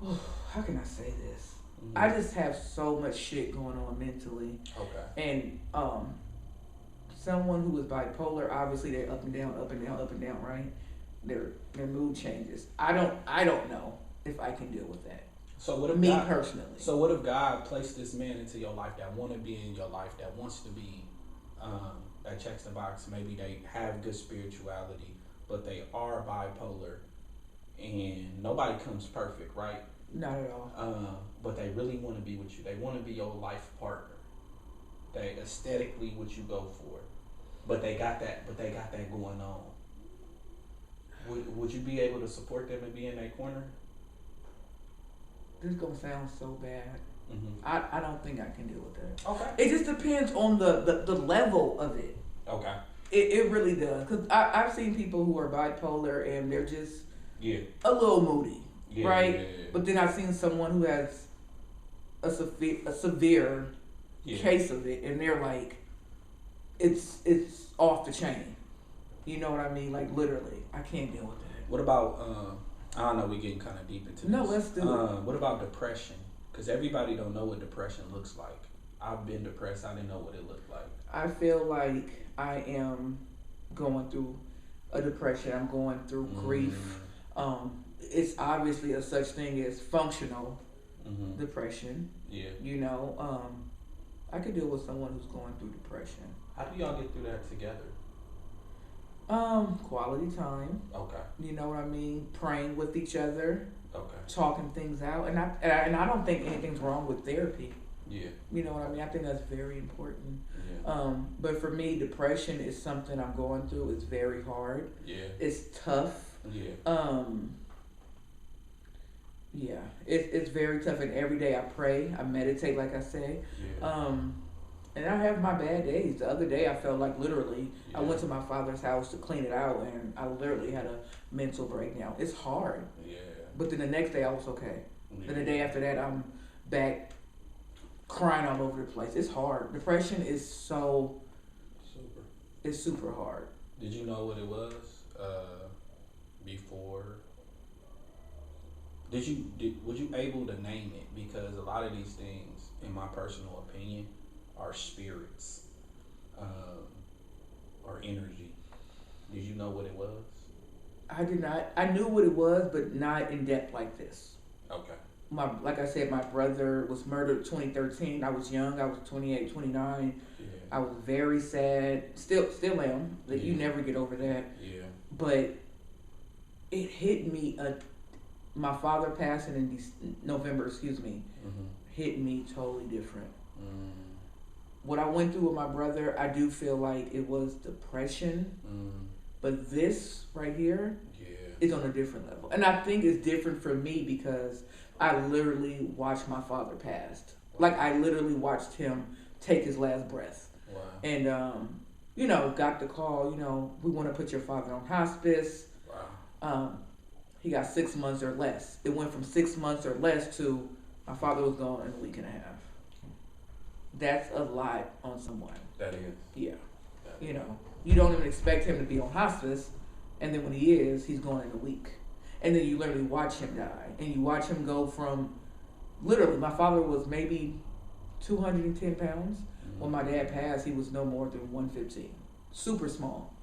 how can I say this? Mm-hmm. I just have so much shit going on mentally. Okay. And someone who is bipolar, obviously they're up and down, right? Their mood changes. I don't know if I can deal with that. So what if personally? So what if God placed this man into your life that want to be in your life, that wants to be, that checks the box, maybe they have good spirituality, but they are bipolar, and nobody comes perfect, right? Not at all. But they really want to be with you. They want to be your life partner. They aesthetically what you go for, but they got that going on. Would you be able to support them and be in that corner? This is gonna sound so bad. Mm-hmm. I don't think I can deal with that. Okay. It just depends on the level of it. Okay. It really does, because I've seen people who are bipolar and they're just a little moody, right? Yeah. But then I've seen someone who has a severe case of it, and they're like, it's off the chain. You know what I mean? Like literally, I can't deal with that. What about I don't know, we're getting kind of deep into this. No, let's do it. What about depression? Because everybody don't know what depression looks like. I've been depressed. I didn't know what it looked like. I feel like I am going through a depression. I'm going through grief. It's obviously a such thing as functional depression. Yeah. You know, I could deal with someone who's going through depression. How do y'all get through that together? Quality time. Okay. You know what I mean? Praying with each other. Okay. Talking things out, and I don't think anything's wrong with therapy. Yeah. You know what I mean? I think that's very important. Yeah. But for me, depression is something I'm going through. It's very hard. Yeah. It's tough. Yeah. Yeah. It's very tough, and every day I pray, I meditate, like I say. Yeah. And I have my bad days. The other day I felt like literally I went to my father's house to clean it out, and I literally had a mental breakdown. It's hard. Yeah. But then the next day I was okay. Yeah. Then the day after that I'm back crying all over the place. It's hard. Depression is it's super hard. Did you know what it was before? Was you able to name it? Because a lot of these things, in my personal opinion, are spirits, or energy. Did you know what it was? I did not. I knew what it was, but not in depth like this. Okay. Like I said, my brother was murdered in 2013. I was young. I was 28, 29. Yeah. I was very sad. Still am. Like you never get over that. Yeah. But it hit me. My father passing in November. Hit me totally different. What I went through with my brother, I do feel like it was depression, But this right here is on a different level. And I think it's different for me because I literally watched my father pass. Like, I literally watched him take his last breath. Wow. And, you know, got the call, you know, we want to put your father on hospice. Wow. He got 6 months or less. It went from 6 months or less to my father was gone in a week and a half. That's a lot on someone. That is. Yeah. You know, you don't even expect him to be on hospice, and then when he is, he's gone in a week. And then you literally watch him die, and you watch him go from, literally, my father was maybe 210 pounds. When my dad passed, he was no more than 115. Super small.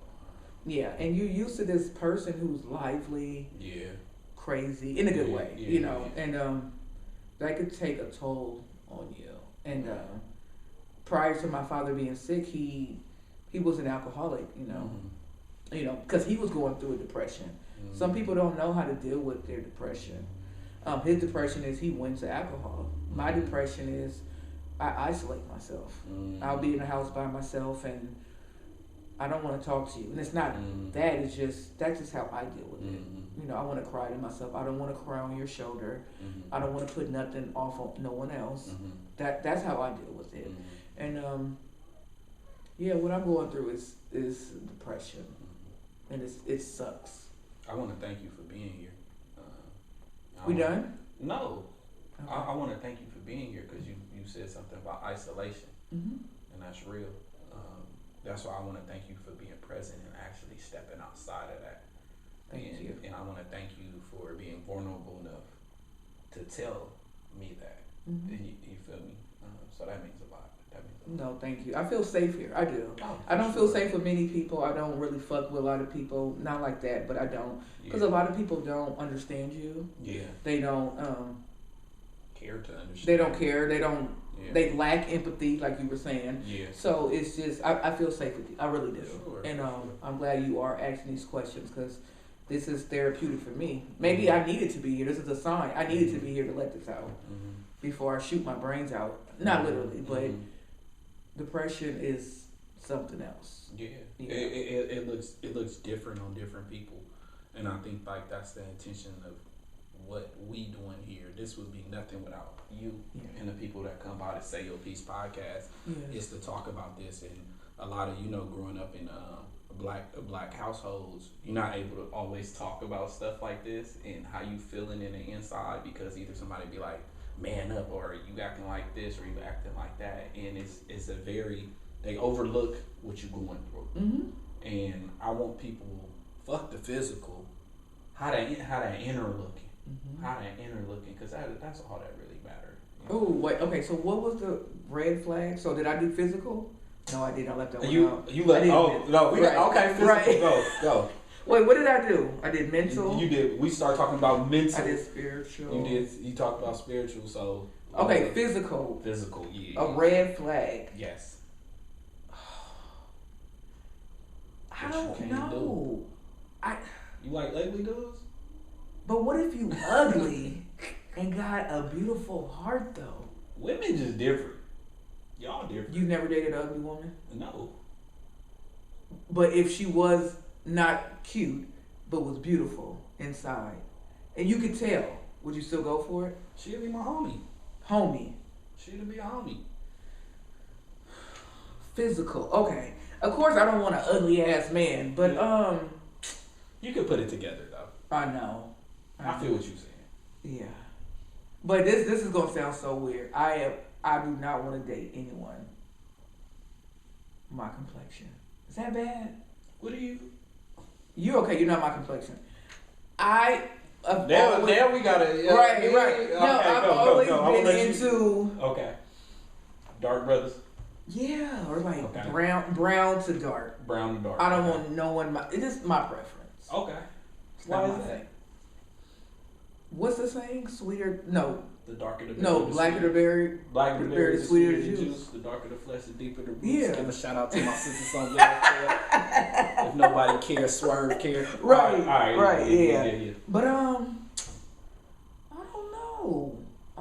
Yeah, and you're used to this person who's lively, crazy, in a good way, you know, and that could take a toll on you. And prior to my father being sick, he was an alcoholic, you know, because he was going through a depression. Some people don't know how to deal with their depression. His depression is he went to alcohol. My depression is I isolate myself. I'll be in the house by myself and I don't want to talk to you. And it's not that, it's just, that's just how I deal with it. You know, I want to cry to myself. I don't want to cry on your shoulder. I don't want to put nothing off on no one else. That's how I deal with it. And yeah, what I'm going through is depression. And it sucks. I want to thank you for being here. We done? No. Okay. I want to thank you for being here because you said something about isolation. And that's real. That's why I want to thank you for being present and actually stepping outside of that. Thank you. And I want to thank you for being vulnerable enough to tell me that. You feel me? So that means a lot. No, thank you. I feel safe here. I do. Oh, I don't feel safe with many people. I don't really fuck with a lot of people. Not like that, but I don't. Because a lot of people don't understand you. Yeah. They don't care to understand. They don't care. They don't. They lack empathy, like you were saying. Yeah. So it's just, I feel safe with you. I really do. Sure. And I'm glad you are asking these questions because this is therapeutic for me. Maybe I needed to be here. This is a sign. I needed to be here to let this out before I shoot my brains out. Not literally, but depression is something else. Yeah. It looks different on different people, and I think like that's the intention of what we doing here. This would be nothing without you and the people that come by to Say Your Peace podcast. Is to talk about this. And a lot of, you know, growing up in black households, you're not able to always talk about stuff like this and how you feeling in the inside, because either somebody be like, man up, or you acting like this, or you acting like that, and it's a very, they overlook what you're going through. And I want people, fuck the physical, how that inner looking. How that inner looking, because that's all that really matters. Oh, wait, okay, so what was the red flag? So did I do physical? No, I didn't. I left that one out. You left, okay, physical, go. Wait, what did I do? I did mental. You did, we started talking about mental. I did spiritual. You talked about spiritual, so. Okay, physical. Physical, yeah. A red flag. Yes. I don't know. You like ugly dudes? But what if you ugly and got a beautiful heart though? Women just different. Y'all different. You never dated an ugly woman? No. But if she was not cute, but was beautiful inside, and you could tell, would you still go for it? She'll be my homie. Homie. She'll be a homie. Physical. Okay. Of course, I don't want an ugly ass man, but you could put it together though. I know. I feel what you're saying. Yeah. But this is gonna sound so weird. I do not want to date anyone my complexion. Is that bad? What are you? You okay? You're not my complexion. Now we gotta. Right. Okay, No, I've always been into. Okay. Dark brothers. Yeah, or like brown to dark. Brown to dark. I don't want no one. It is my preference. Okay. Why is that? What's the saying? Sweeter? No. The darker the berry. No, blacker the berry. Blacker the berry, the sweeter the juice. The darker the flesh, the deeper the roots. Yeah. Give a shout out to my sisters on welfare. If nobody cares, Swirv cares. Right. All right. Yeah. But I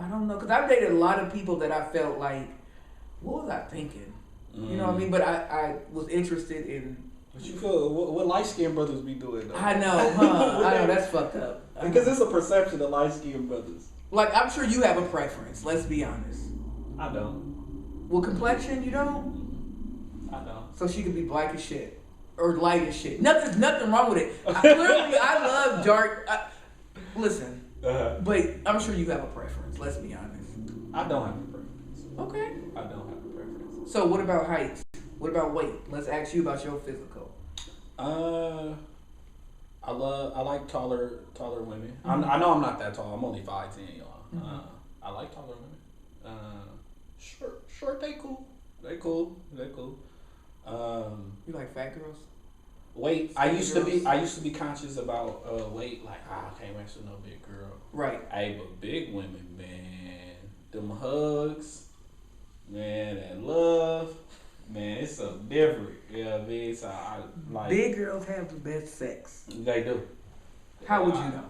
don't know, because I've dated a lot of people that I felt like, what was I thinking? You know what I mean? But I was interested in But you feel what light skinned brothers be doing though? I know, huh? I know, that's fucked up. Because it's a perception of light skinned brothers. Like, I'm sure you have a preference. Let's be honest. I don't. Well, complexion, you don't? I don't. So she could be black as shit or light as shit. Nothing wrong with it. Clearly, I love dark. Listen, but I'm sure you have a preference. Let's be honest. I don't have a preference. Okay. I don't have a preference. So what about height? What about weight? Let's ask you about your physical. I like taller women. Mm-hmm. I know I'm not that tall. I'm only 5'10", y'all. Mm-hmm. I like taller women. Short. They cool. You like fat girls? Weight. I used to be conscious about weight. Like, I can't mess with no big girl. Right. Hey, but big women, man, them hugs, man, that love, man, it's so different. You know what I mean? So I like. Big girls have the best sex. They do. How would you know?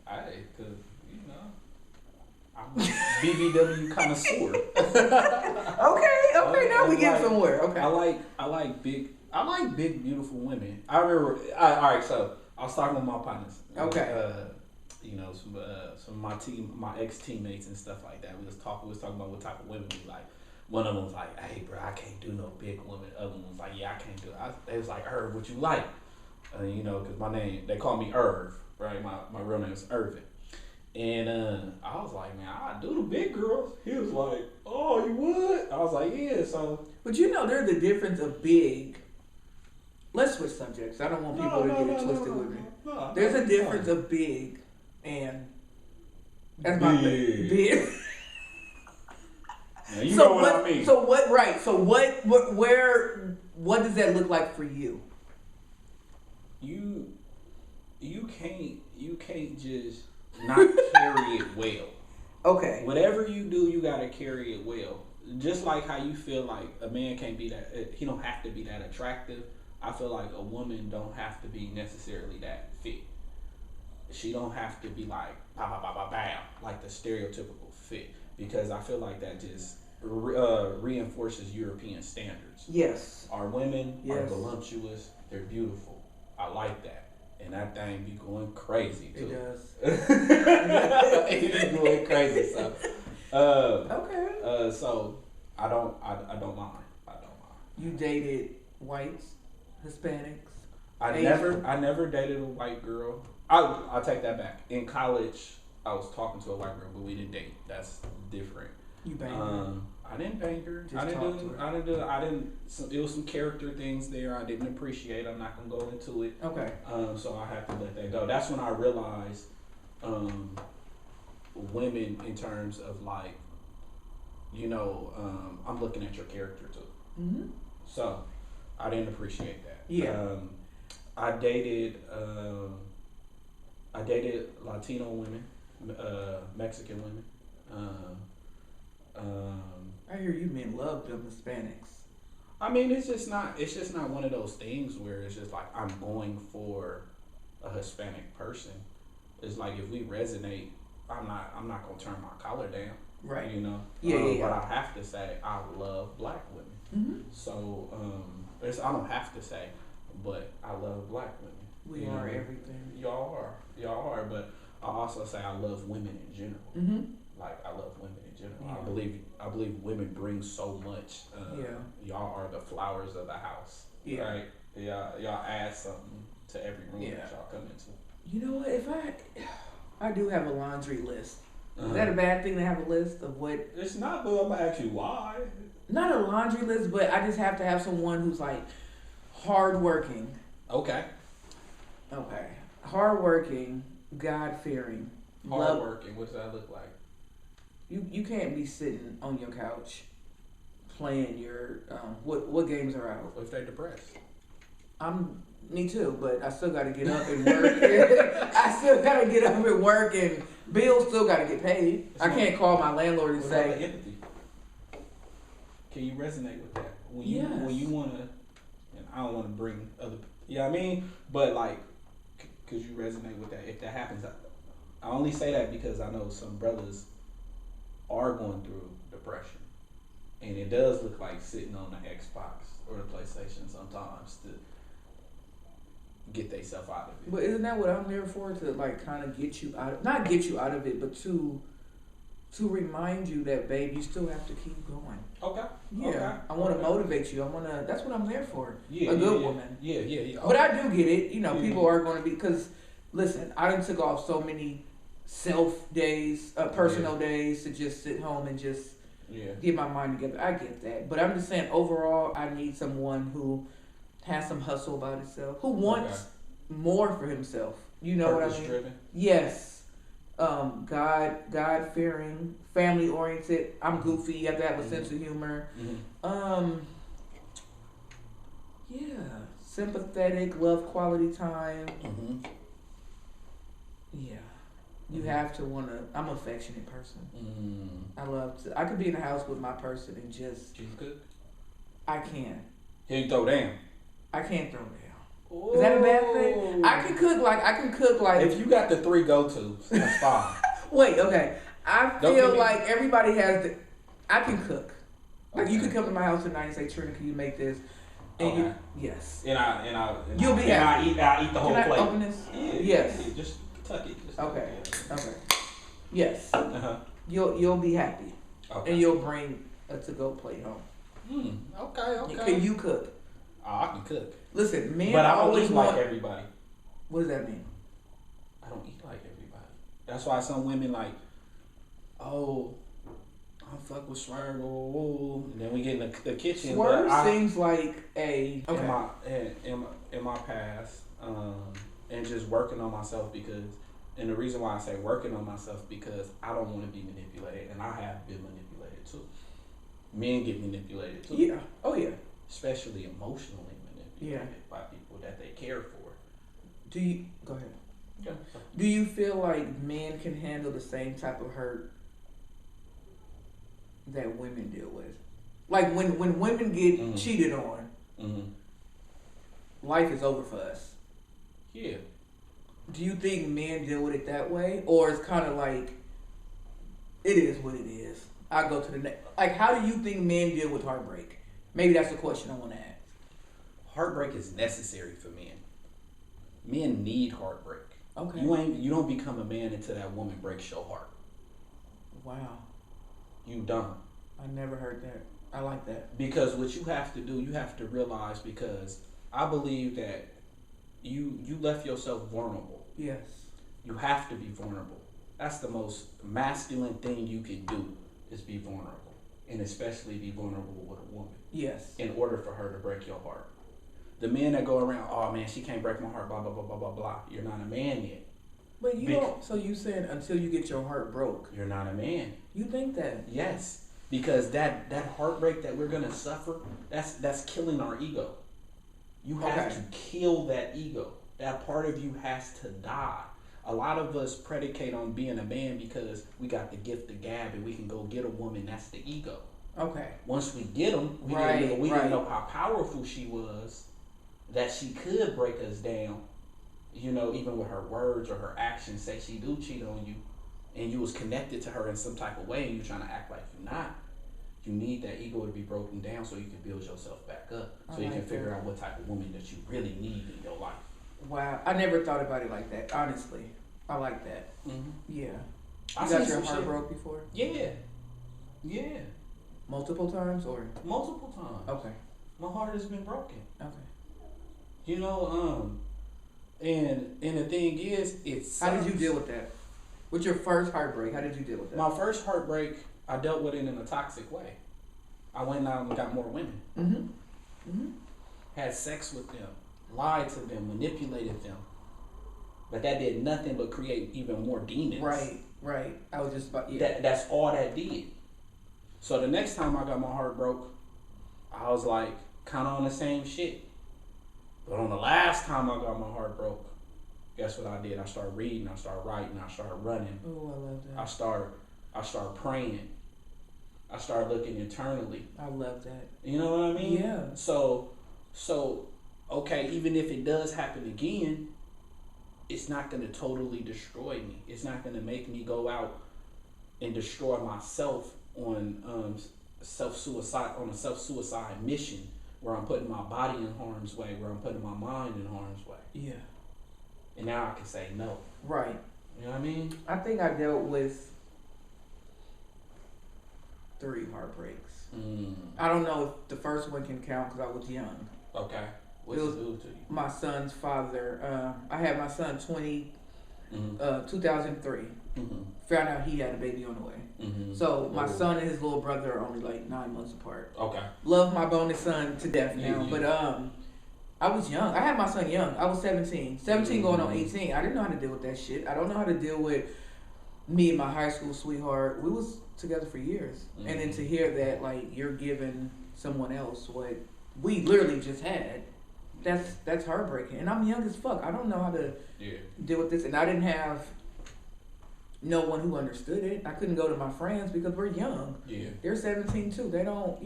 Cause you know, I'm a BBW connoisseur. Okay. Now we get somewhere. Okay. I like big, beautiful women. I remember. All right, so I was talking with my partners. Okay. You know, some of my team, my ex teammates and stuff like that. We was talking about what type of women we like. One of them was like, "Hey, bro, I can't do no big women." The other one was like, "Yeah, I can't do it." They was like, "Irv, what you like?" You know, because my name, they call me Irv, right? My real name is Irvin. And I was like, "Man, I do the big girls." He was like, "Oh, you would?" I was like, "Yeah." So, but you know, there's a difference of big. Let's switch subjects. I don't want people to get it twisted with me. There's a difference of big and that's my thing. Big. Now, you know what I mean. So what? Right. So what? What does that look like for you? You can't just not carry it well. Okay. Whatever you do, you gotta carry it well. Just like how you feel like a man can't be that, he don't have to be that attractive. I feel like a woman don't have to be necessarily that fit. She don't have to be like bow, like the stereotypical fit, because I feel like that just reinforces European standards. Yes. Our women are voluptuous. They're beautiful. I like that. And that thing be going crazy too. It does. It be going crazy. So, okay. So I don't mind. You dated whites, Hispanics. I never dated a white girl. I'll take that back. In college, I was talking to a white girl, but we didn't date. That's different. You banged her? I didn't bang her. It was some character things there I didn't appreciate. I'm not gonna go into it. Okay. So I have to let that go. That's when I realized women in terms of like, you know, I'm looking at your character too. Mm-hmm. So I didn't appreciate that. Yeah. I dated Latino women, Mexican women. I hear you men love them Hispanics. I mean, it's just not one of those things where it's just like I'm going for a Hispanic person. It's like if we resonate, I'm not gonna turn my collar down. Right. You know. Yeah. But I have to say I love black women. Mm-hmm. So I don't have to say, but I love black women. We are everything. Y'all are. But I also say I love women in general. Mm-hmm. Like I love women in general. Yeah. I believe women bring so much. Y'all are the flowers of the house. Yeah. Right. Y'all add something to every room that y'all come into. You know what? If I do have a laundry list. Is that a bad thing to have a list of what? It's not, but I'm gonna ask you why. Not a laundry list, but I just have to have someone who's like hardworking. Okay. Hardworking, God-fearing. Hardworking. What does that look like? You can't be sitting on your couch playing your what games are out? What if they're depressed? Me too, but I still got to get up and work. And bills still got to get paid. I can't call my landlord and say. Empathy? Can you resonate with that? When you want to, and I don't want to bring other, you know what I mean? But like, could you resonate with that? If that happens, I only say that because I know some brothers are going through depression. And it does look like sitting on the Xbox or the PlayStation sometimes to get themselves out of it. But isn't that what I'm there for? To like kind of get you out of, not get you out of it, but to remind you that, babe, you still have to keep going. Okay. Yeah. Okay. I want to motivate you. That's what I'm there for. Yeah. A good woman. Yeah. Okay. But I do get it. You know, people are going to be, because listen, I done took off so many self days, personal days to just sit home and just get my mind together. I get that. But I'm just saying, overall, I need someone who has some hustle about himself, who wants more for himself. You know what I mean? Driven. Yes. God fearing, family oriented. I'm goofy. You have to have a sense of humor. Yeah. Sympathetic, love quality time. Yeah. You have to want to. I'm an affectionate person. I love to. I could be in the house with my person and just. You cook? I can. You throw down? I can't throw down. Ooh. Is that a bad thing? I can cook like. If you got the 3 go-tos, that's fine. Wait, okay. I feel like everybody has the. I can cook. Like you could come to my house tonight and say, Trena, can you make this? And yes. And you'll be happy. I eat the whole plate. Can I open this? Yeah. Yes. Yeah, just tuck it. Okay. Yes. You'll be happy. Okay. And you'll bring a to-go plate home. Okay. Can you cook? Oh, I can cook. Listen, men but I don't always eat like everybody. What does that mean? I don't eat like everybody. That's why some women like, oh, I fuck with Swirv, and then we get in the kitchen. Swirv seems like a in my past, and just working on myself because, and the reason why I say working on myself because I don't want to be manipulated, and I have been manipulated too. Men get manipulated too. Yeah. Oh yeah. Especially emotionally manipulated by people that they care for. Go ahead. Yeah. Do you feel like men can handle the same type of hurt that women deal with? Like when women get cheated on, life is over for us. Yeah. Do you think men deal with it that way? Or it's kind of like, it is what it is. I go to the next. Like, how do you think men deal with heartbreak? Maybe that's the question I want to ask. Heartbreak is necessary for men. Men need heartbreak. Okay. You don't become a man until that woman breaks your heart. Wow. You don't. I never heard that. I like that. Because what you have to do, you have to realize, because I believe that you left yourself vulnerable. Yes. You have to be vulnerable. That's the most masculine thing you can do, is be vulnerable. And especially be vulnerable with a woman. Yes. In order for her to break your heart. The men that go around, oh man, she can't break my heart, blah, blah, blah, blah, blah, blah. You're not a man yet. But you don't, so you saying until you get your heart broke. You're not a man. You think that? Yes. Because that heartbreak that we're going to suffer, that's killing our ego. You have to kill that ego. That part of you has to die. A lot of us predicate on being a man because we got the gift of gab and we can go get a woman. That's the ego. Okay. Once we get them, we didn't know how powerful she was, that she could break us down. You know, even with her words or her actions, say she do cheat on you, and you was connected to her in some type of way, and you're trying to act like you're not. You need that ego to be broken down so you can build yourself back up, so you can figure out what type of woman that you really need in your life. Wow, I never thought about it like that. Honestly, I like that. Yeah. You got your heart broke before? Yeah. Multiple times or? Multiple times. Okay. My heart has been broken. Okay. You know, and the thing is, it's. How did you deal with that? What's your first heartbreak? How did you deal with that? My first heartbreak, I dealt with it in a toxic way. I went out and got more women. Had sex with them, lied to them, manipulated them. But that did nothing but create even more demons. Right. I was just about, That's all that did. So the next time I got my heart broke, I was like, kind of on the same shit. But on the last time I got my heart broke, guess what I did? I started reading, I started writing, I started running. Oh, I love that. I started praying. I started looking internally. I love that. You know what I mean? Yeah. So, okay, even if it does happen again, it's not going to totally destroy me. It's not going to make me go out and destroy myself on self-suicide mission where I'm putting my body in harm's way, where I'm putting my mind in harm's way. Yeah. And now I can say no. Right. You know what I mean? I think I dealt with 3 heartbreaks. I don't know if the first one can count because I was young. Okay. What's it do to you? My son's father. I had my son 2003. Found out he had a baby on the way. So my son and his little brother are only like 9 months apart. Okay. Love my bonus son to death now. But I was young. I had my son young. I was 17. 17 going on 18. I didn't know how to deal with that shit. I don't know how to deal with me and my high school sweetheart. We was together for years. And then to hear that like you're giving someone else what we literally just had, that's heartbreaking. And I'm young as fuck. I don't know how to deal with this. And I didn't have no one who understood it. I couldn't go to my friends because we're young. Yeah. They're 17 too. They don't,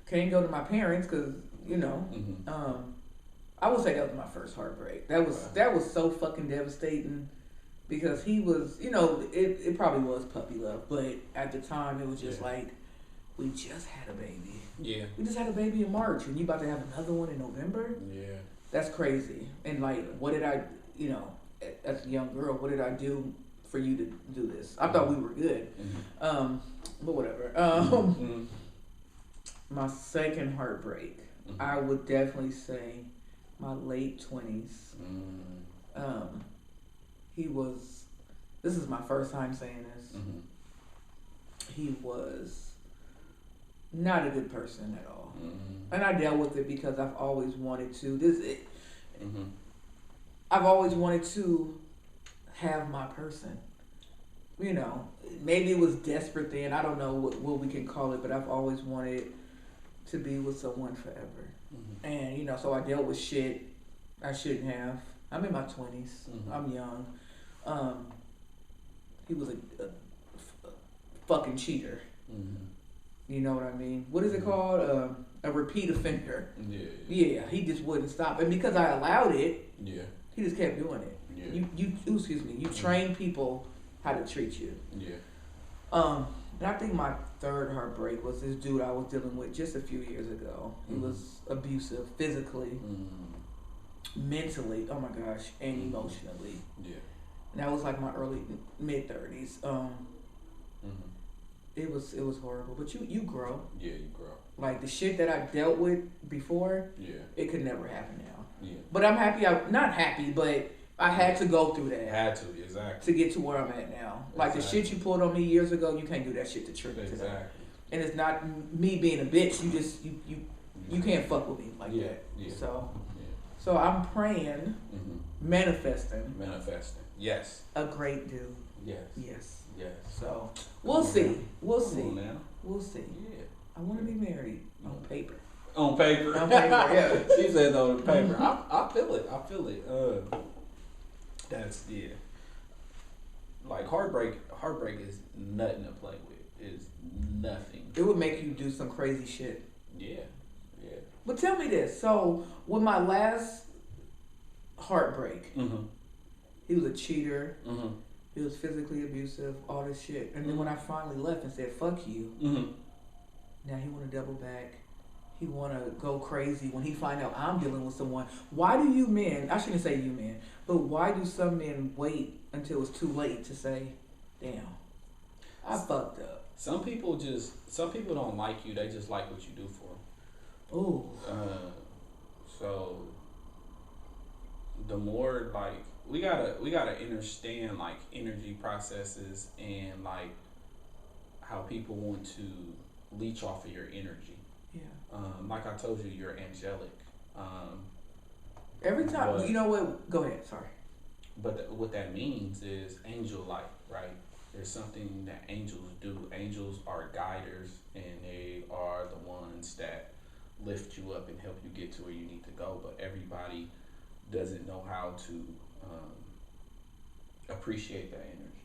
can't go to my parents because, I would say that was my first heartbreak. That was so fucking devastating because he was, it probably was puppy love, but at the time it was just like, we just had a baby. Yeah. We just had a baby in March and you about to have another one in November? Yeah. That's crazy. And like, what did I, as a young girl, what did I do for you to do this? I thought we were good. But whatever. My second heartbreak, I would definitely say my late 20s. This is my first time saying this. He was not a good person at all. And I dealt with it because I've always wanted to. I've always wanted to have my person. Maybe it was desperate then. I don't know what we can call it, but I've always wanted to be with someone forever. And, so I dealt with shit I shouldn't have. I'm in my 20s. I'm young. He was a fucking cheater. You know what I mean? What is it called? A repeat offender. Yeah, he just wouldn't stop. And because I allowed it, he just kept doing it. You train people how to treat you. And I think my third heartbreak was this dude I was dealing with just a few years ago. He was abusive physically, mentally, oh my gosh, and emotionally. And that was like my early mid-30s. It was horrible, but you grow. Yeah, you grow. Like the shit that I dealt with before, it could never happen now. But I'm happy. I'm not happy, but I had to go through that. Had to, exactly. To get to where I'm at now. Like the shit you pulled on me years ago, you can't do that shit to Trena today. And it's not me being a bitch. You just you can't fuck with me like that. So I'm praying, manifesting. Yes. A great dude. Yes. So we'll see. We'll see. We'll see. Yeah. I want to be married on paper. On paper. Yeah. She said on paper. I feel it. That's like heartbreak is nothing to play with. It's nothing. It would make you do some crazy shit. Yeah. But tell me this. So with my last heartbreak, he was a cheater. He was physically abusive, all this shit. And then when I finally left and said, fuck you, now he want to double back. He want to go crazy when he find out I'm dealing with someone. Why do you men, I shouldn't say you men, but why do some men wait until it's too late to say, damn, I fucked up? Some people don't like you. They just like what you do for them. Ooh. So the more like, we gotta understand like energy processes and like how people want to leech off of your energy. Yeah. Like I told you, you're angelic. Every time, you know what? Go ahead. Sorry. But what that means is angel-like, right? There's something that angels do. Angels are guiders, and they are the ones that lift you up and help you get to where you need to go. But everybody doesn't know how to appreciate that energy.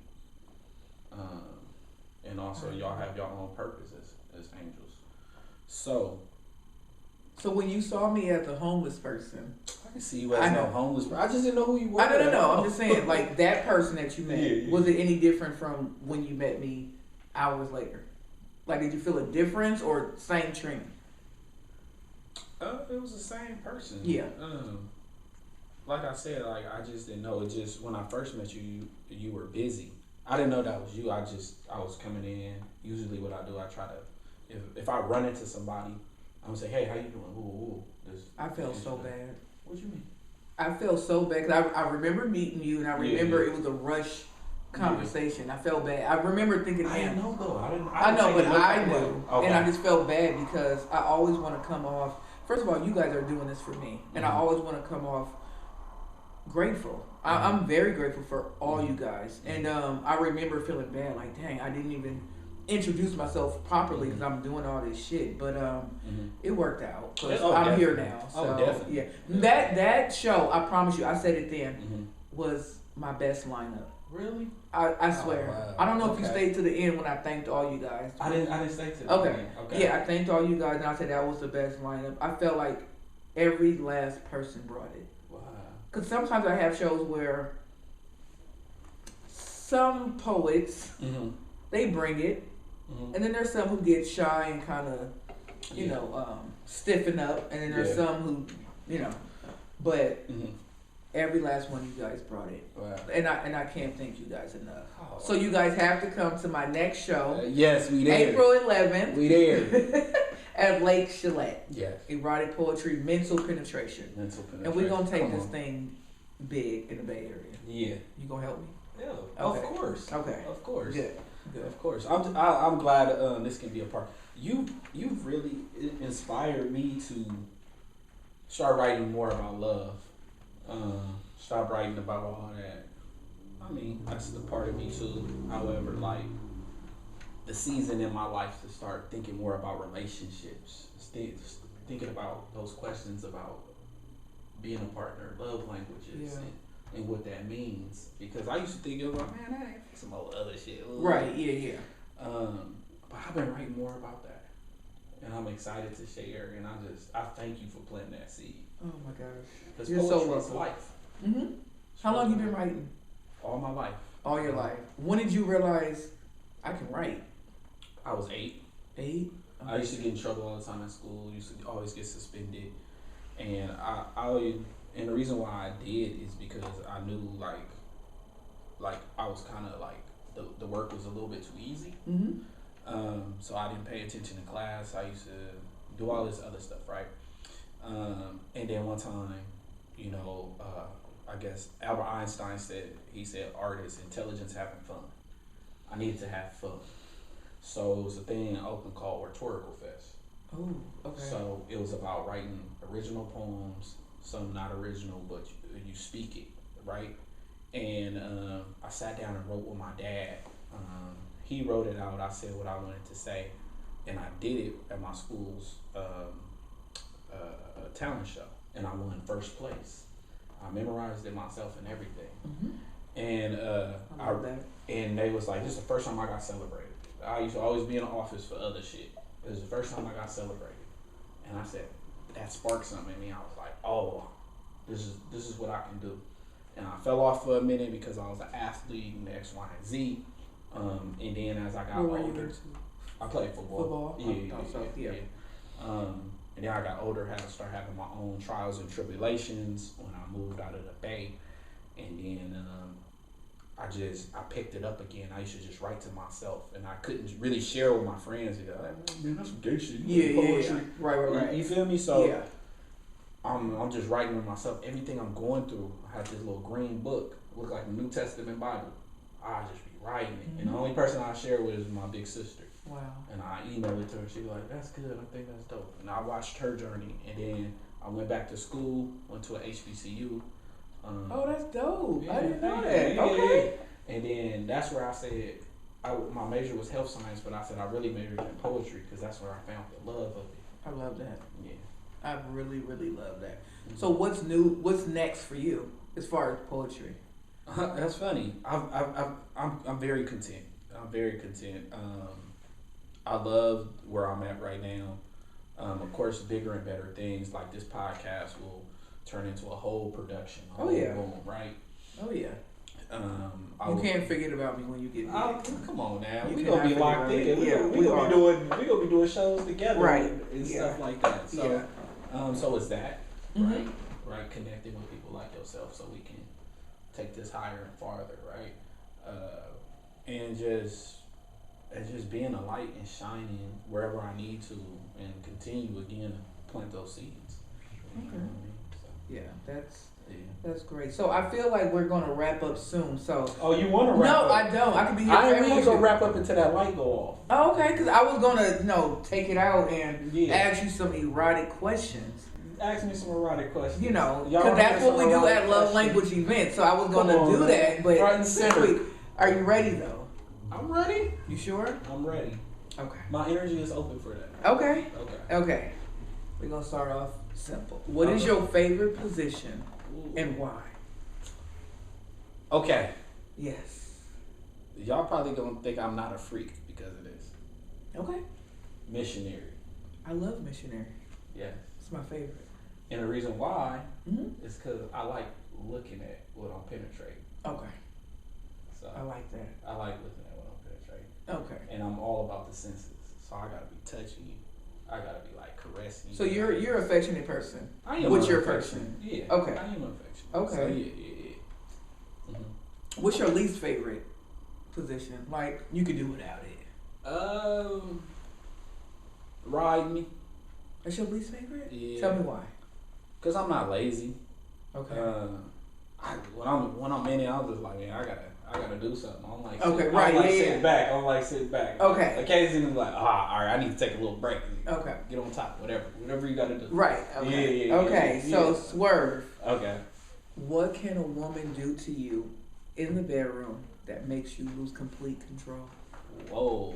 And also, y'all have your own purpose as angels. So when you saw me as a homeless person, I can see you as no homeless person. I just didn't know who you were. No. I'm just saying, like that person that you met, was it any different from when you met me hours later? Like, did you feel a difference or same Trena? It was the same person. Yeah. Like I said, like I just didn't know. It just when I first met you, you were busy. I didn't know that was you. I was coming in. Usually, what I do, I try to, if I run into somebody, I'm gonna say, hey, how you doing? Ooh. I felt so bad. What you mean? I felt so bad because I remember meeting you, and I remember it was a rush conversation. I felt bad. I remember thinking, I didn't know though. I know, but I knew, okay. and I just felt bad because I always want to come off. First of all, you guys are doing this for me, and I always want to come off grateful. I'm very grateful for all you guys, and I remember feeling bad, like, dang, I didn't even introduce myself properly because I'm doing all this shit, but it worked out because I'm here now. So definitely. Yeah, that show, I promise you, I said it then, was my best lineup. Really? I swear. Wow. I don't know if you stayed to the end when I thanked all you guys. I didn't stay to the end. Okay. Yeah, I thanked all you guys, and I said that was the best lineup. I felt like every last person brought it. Wow. Because sometimes I have shows where some poets, they bring it, and then there's some who get shy and kind of, you know, stiffen up, and then there's some who, you know, but every last one of you guys brought it. Wow. And I can't thank you guys enough. Oh. So you guys have to come to my next show. Yes, we there. April 11th. We there. At Lake Chalette. Yes. Erotic poetry, mental penetration. And we're going to take this thing big in the Bay Area. Yeah. You going to help me? Yeah, okay. Of course. Okay. Of course. Good. Of course. I'm glad this can be a part. You've really inspired me to start writing more about love. Stop writing about all that. I mean, that's the part of me too. However, like the season in my life to start thinking more about relationships, thinking about those questions about being a partner, love languages, and what that means. Because I used to think, man, that ain't some old other shit. Ooh. Right? Yeah. But I've been writing more about that, and I'm excited to share. And I thank you for planting that seed. Oh my gosh. Because you're so welcome. Life. How long you been writing? All my life. All your life. When did you realize I can write? I was 8. 8? Okay. I used to get in trouble all the time at school. Used to always get suspended, and and the reason why I did is because I knew like I was kind of like the work was a little bit too easy. So I didn't pay attention in class. I used to do all this other stuff, right? And then one time, you know, I guess Albert Einstein said art is intelligence having fun. I needed to have fun. So it was a thing in Oakland called Rhetorical Fest. Oh, okay. So it was about writing original poems, some not original, but you speak it, right? And I sat down and wrote with my dad. He wrote it out. I said what I wanted to say, and I did it at my school's talent show, and I won first place. I memorized it myself and everything. And I love that. And they was like, this is the first time I got celebrated. I used to always be in the office for other shit. It was the first time I got celebrated. And I said, that sparked something in me. I was like, oh, this is what I can do. And I fell off for a minute because I was an athlete and X, Y, and Z. And then as I got older, I played football. Yeah. And then I got older, had to start having my own trials and tribulations when I moved out of the Bay. And then I picked it up again. I used to just write to myself, and I couldn't really share with my friends. They're like, man, that's some gay shit. Yeah. Right. You feel me? So I'm just writing with myself. Everything I'm going through, I have this little green book. It looks like a New Testament Bible. I just be writing it. And the only person I share with is my big sister. Wow. And I emailed it to her. She was like, that's good. I think that's dope. And I watched her journey. And then I went back to school, went to a HBCU. Oh, that's dope. I didn't know that. Yeah. Okay. And then that's where I said, my major was health science, but I said I really majored in poetry because that's where I found the love of it. I love that. Yeah. I really, really love that. So what's new? What's next for you as far as poetry? That's funny. I'm very content. I'm very content. I love where I'm at right now. Of course, bigger and better things like this podcast will turn into a whole production. Boom, right? Oh yeah. You can't forget about me when you get big. Come on now. We gonna be locked in. We gonna be doing shows together, right? And stuff like that. So, so it's that, right? Right, connecting with people like yourself, so we can take this higher and farther, right? And just being a light and shining wherever I need to, and continue again to plant those seeds. You know what I mean? So, yeah, that's great. So I feel like we're gonna wrap up soon. So you want to wrap up? No, I don't. I could be here. I ain't really gonna wrap up until that light go off. Oh, okay, because I was gonna take it out and ask you some erotic questions. Ask me some erotic questions. Because that's what we do at Love Language events. So I was gonna do that, but front and center. Are you ready though? I'm ready. You sure? I'm ready. Okay. My energy is open for that. Okay. We're gonna start off simple. What is your favorite position and why? Okay. Yes. Y'all probably gonna think I'm not a freak because of this. Okay. Missionary. I love missionary. Yes. It's my favorite. And the reason why is because I like looking at what I'm penetrating. Okay. So I like that. I like looking at what I'm penetrating. Okay. And I'm all about the senses. So I gotta be touching you. I gotta be like caressing you. So you're an affectionate person. I am. What's your person? Yeah. Okay. I am affectionate. Okay. So yeah. Mm-hmm. What's your least favorite position? Like you could do without it. Ride me. That's your least favorite? Yeah. Tell me why. Cause I'm not lazy. Okay. When I'm in it, I'm just like, man, I gotta do something. I'm like, sitting back. Okay. Occasionally, like, all right, I need to take a little break. Okay. Get on top, whatever you gotta do. Right. Okay. Yeah. Okay. So Swirv. Okay. What can a woman do to you in the bedroom that makes you lose complete control? Whoa.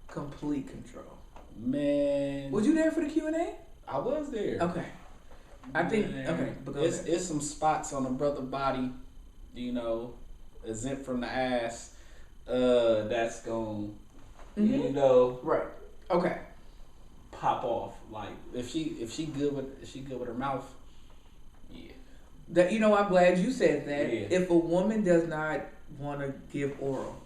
Complete control. Man. Was you there for the Q&A? I was there. Okay. I think it's some spots on the brother body, exempt from the ass. That's gonna, right. Okay. Pop off. Like if she good with her mouth, yeah. That I'm glad you said that. Yeah. If a woman does not want to give oral,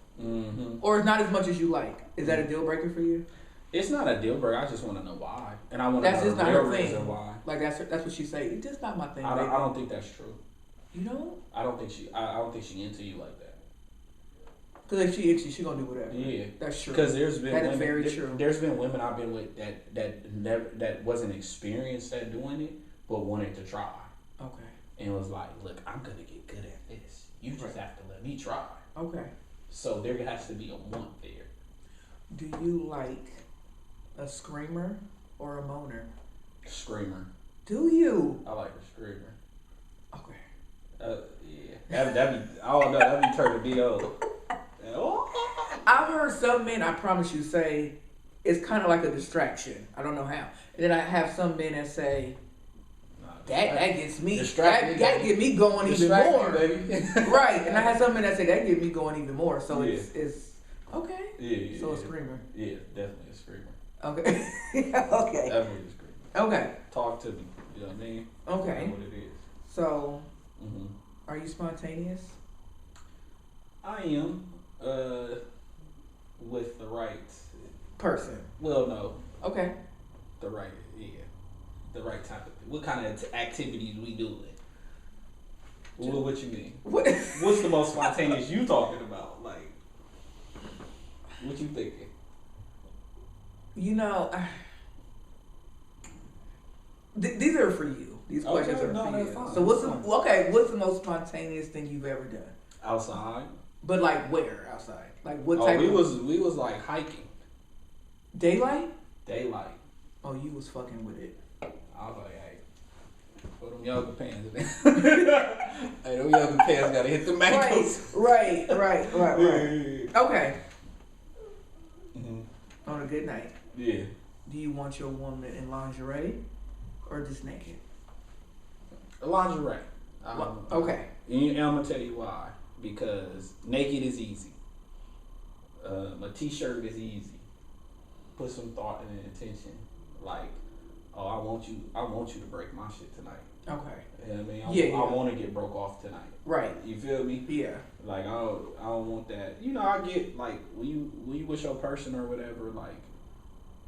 or it's not as much as you like, is that a deal breaker for you? It's not a deal breaker. I just want to know why, and I want to know just the not real her thing. reason why. Like that's what she say. It's just not my thing. I don't think that's true. You know? I don't think she into you like that. Because if she into you, she gonna do whatever. Yeah, that's true. Because there's been women, very true. There's been women I've been with that wasn't experienced at doing it, but wanted to try. Okay. And was like, look, I'm gonna get good at this. You just have to let me try. Okay. So there has to be a want there. Do you like a screamer or a moaner? Screamer. Do you? I like a screamer. Okay. Yeah. That'd be turning me on. I've heard some men, I promise you, say it's kind of like a distraction. I don't know how. And then I have some men that say that gets me. That get me going even more. Baby. Right. And I have some men that say that get me going even more. So it's okay. Yeah. So a screamer. Yeah, definitely a screamer. Okay. Okay. Definitely a screamer. Okay. Talk to me. You know what I mean? Okay. I know what it is. So, are you spontaneous? I am. With the right person. Well, no. Okay. The right type of. What kind of activities we doing? What you mean? What's the most spontaneous you talking about? Like, what you thinking? These are for you. These questions are for you. Fine. So what's the most spontaneous thing you've ever done? Outside. But like where outside? Like what type? We was like hiking. Daylight. Oh, you was fucking with it. I was like, hey, put them yoga pants in. Hey, them yoga pants gotta hit the ankles. Right. Okay. Mm-hmm. On a good night. Yeah. Do you want your woman in lingerie or just naked? Lingerie. Okay. And I'm gonna tell you why. Because naked is easy. A t-shirt is easy. Put some thought and intention. Like, oh, I want you to break my shit tonight. Okay. You know what I mean? I want to get broke off tonight. Right. You feel me? Yeah. Like I don't want that. You know, I get like when you with your person or whatever. Like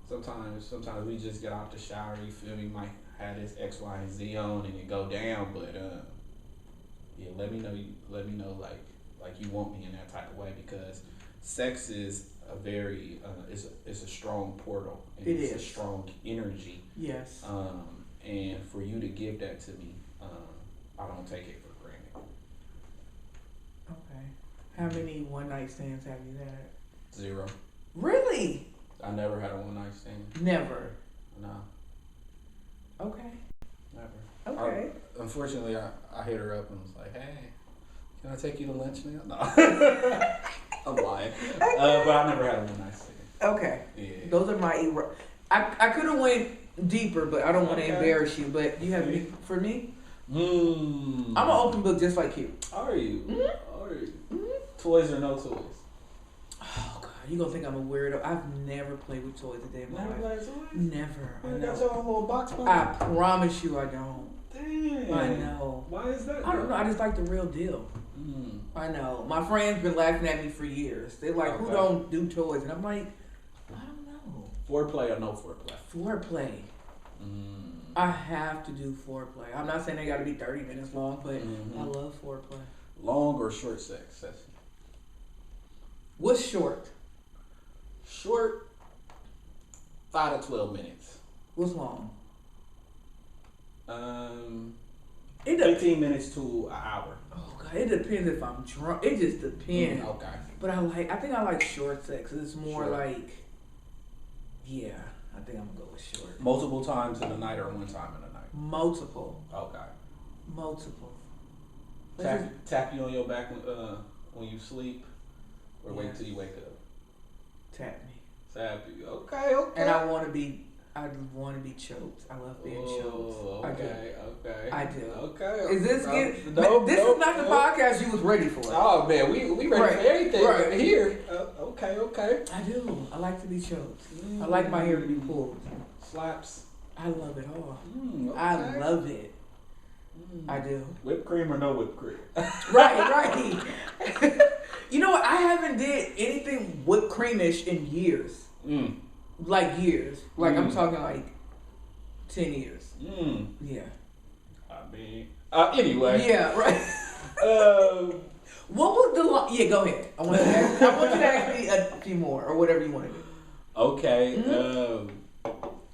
sometimes we just get out the shower. You feel me? Might have this X, Y, and Z on and it go down. But yeah, let me know like you want me in that type of way, because sex is a very it's a strong portal. And it's a strong energy. Yes. And for you to give that to me, I don't take it for granted. Okay. How many one night stands have you had? 0. Really? I never had a one night stand. Never. No. Okay. Never. Okay. Unfortunately, I hit her up and was like, "Hey, can I take you to lunch now?" No. I'm lying. But I never had a one night stand. Okay. Yeah. Those are my. I could have went deeper, but I don't want to embarrass you. But you have any for me? I'm an open book, just like you. Are you? Mm-hmm. Are you? Mm-hmm. Toys or no toys? Oh God, you gonna think I'm a weirdo? I've never played with toys a day in my life. Played toys? Never. You got your own little box party? I promise you, I don't. Damn. I know. Why is that? I don't know. I just like the real deal. I know. My friends been laughing at me for years. They're like, "Who don't do toys?" And I'm like, I don't know. Foreplay or no foreplay? Foreplay. I have to do foreplay. I'm not saying they got to be 30 minutes long, but I love foreplay. Long or short sex session? What's short? Short, 5 to 12 minutes. What's long? 15 minutes to an hour. Oh God, it depends if I'm drunk. It just depends. Okay. But I think I like short sex. It's more like, yeah. I think I'm gonna go with short. Multiple times in the night or one time in the night? Multiple. Okay. Multiple. Tap you on your back when you sleep, or wait till you wake up? Tap me. Tap you. Okay. And I want to be choked. I love being choked. Okay. I do. Okay. Is this good? This is not the podcast you was ready for. Oh man, we ready for everything right here. Okay. I do. I like to be choked. I like my hair to be pulled. Slaps. I love it all. Okay. I love it. I do. Whipped cream or no whipped cream? Right. You know what? I haven't did anything whipped creamish in years. Like years. Like I'm talking like 10 years. Yeah. I mean, anyway. Yeah, right. What was the yeah, go ahead. I want you to ask me a few more or whatever you want to do. Okay.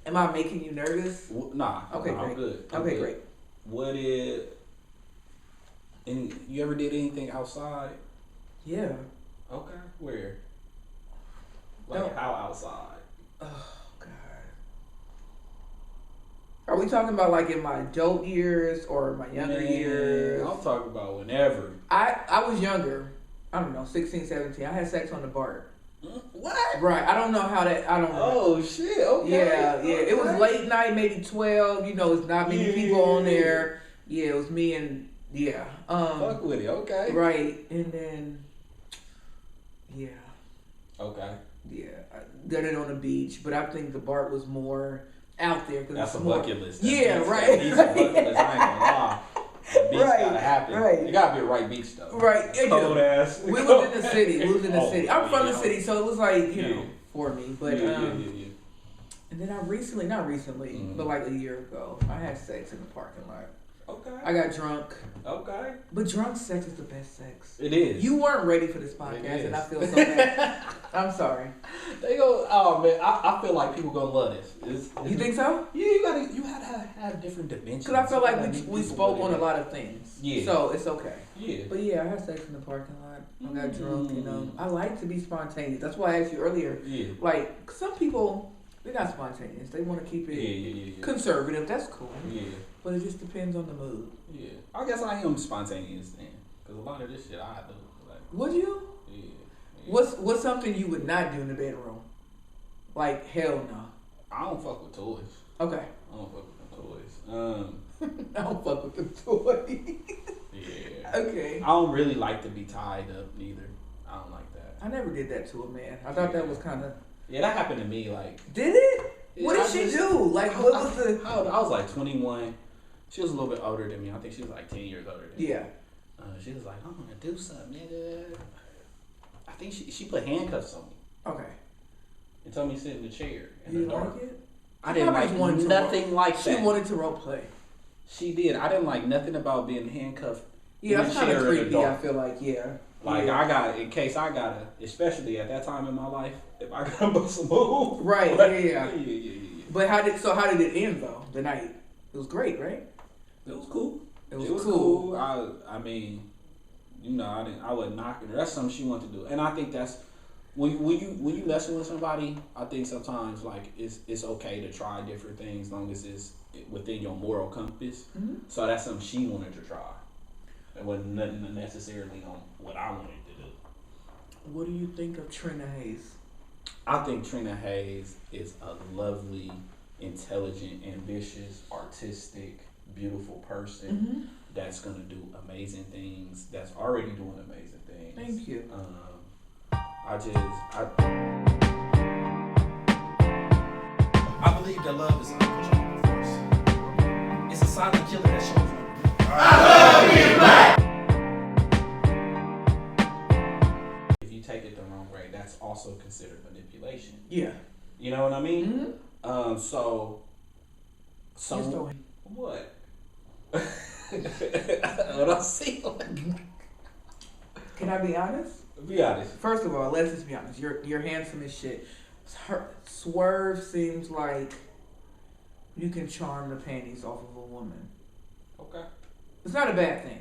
Am I making you nervous? Nah. Okay, I'm great. good. Okay, great. You ever did anything outside? Yeah. Okay. Where? Like how outside? Oh God. Are we talking about like in my adult years or my younger years? I'm talking about whenever. I was younger. I don't know, 16, 17. I had sex on the BART. What? Right. I don't know how that. I don't know. Oh shit. Okay. Yeah. Okay. It was late night, maybe 12. You know, it's not many people on there. Yeah, it was me and fuck with it. Okay. Right, and then Okay. Yeah, I done it on the beach, but I think the BART was more out there because that's it's a more, bucket list. Yeah, right. That's a bucket list. I ain't gonna lie. The beach gotta happen. Right. It gotta be a right beach though. Right. Cold ass. We was in the city. I'm from the city, so it was like for me. But and then not recently, but like a year ago, I had sex in the parking lot. Okay. I got drunk. Okay. But drunk sex is the best sex. It is. You weren't ready for this podcast, and I feel so bad. I'm sorry. They go. Oh man, I feel like people gonna love this. You think so? Yeah, you gotta have different dimensions. Because I feel like we spoke on a lot of things. Yeah. So it's okay. Yeah. But yeah, I had sex in the parking lot. I got drunk. I like to be spontaneous. That's why I asked you earlier. Yeah. Like some people, they're not spontaneous. They want to keep it conservative. That's cool. Yeah. But it just depends on the mood. Yeah. I guess I am spontaneous then. Because a lot of this shit I do. Like, would you? Yeah. What's something you would not do in the bedroom? Like, hell no. I don't fuck with toys. Okay. I don't fuck with the toys. I don't fuck with the toys. Yeah. Okay. I don't really like to be tied up neither. I don't like that. I never did that to a man. I thought that was kind of... Yeah, that happened to me. Like, did it? Yeah, What did she do? Like, what was the? I was like 21. She was a little bit older than me. I think she was like 10 years older than me. Yeah. She was like, I'm gonna do something, nigga. I think she put handcuffs on me. Okay. And told me to sit in the chair. You didn't like it? I didn't like nothing like that. She wanted to role play. She did. I didn't like nothing about being handcuffed. Yeah, that's kind of creepy. I feel like, yeah. Like yeah. I got, in case I gotta, especially at that time in my life, if I gotta bust a move. Right. Like, yeah. But how did it end though? The night. It was great, right? It was cool. It was cool. I mean, you know, I wasn't knocking her. That's something she wanted to do, and I think that's when you messing with somebody. I think sometimes like it's okay to try different things as long as it's within your moral compass. Mm-hmm. So that's something she wanted to try. It wasn't nothing necessarily on what I wanted to do. What do you think of Trena Hayes? I think Trena Hayes is a lovely, intelligent, ambitious, artistic, beautiful person that's going to do amazing things, that's already doing amazing things. Thank you. I believe that love is uncontrollable force. It's a silent killer that shows up. I love you back! If you take it the wrong way, that's also considered manipulation. Yeah. You know what I mean? Mm-hmm. So what? What I see. Can I be honest? Be honest. First of all, let's just be honest. You're handsome as shit. Swirv seems like you can charm the panties off of a woman. Okay. It's not a bad thing.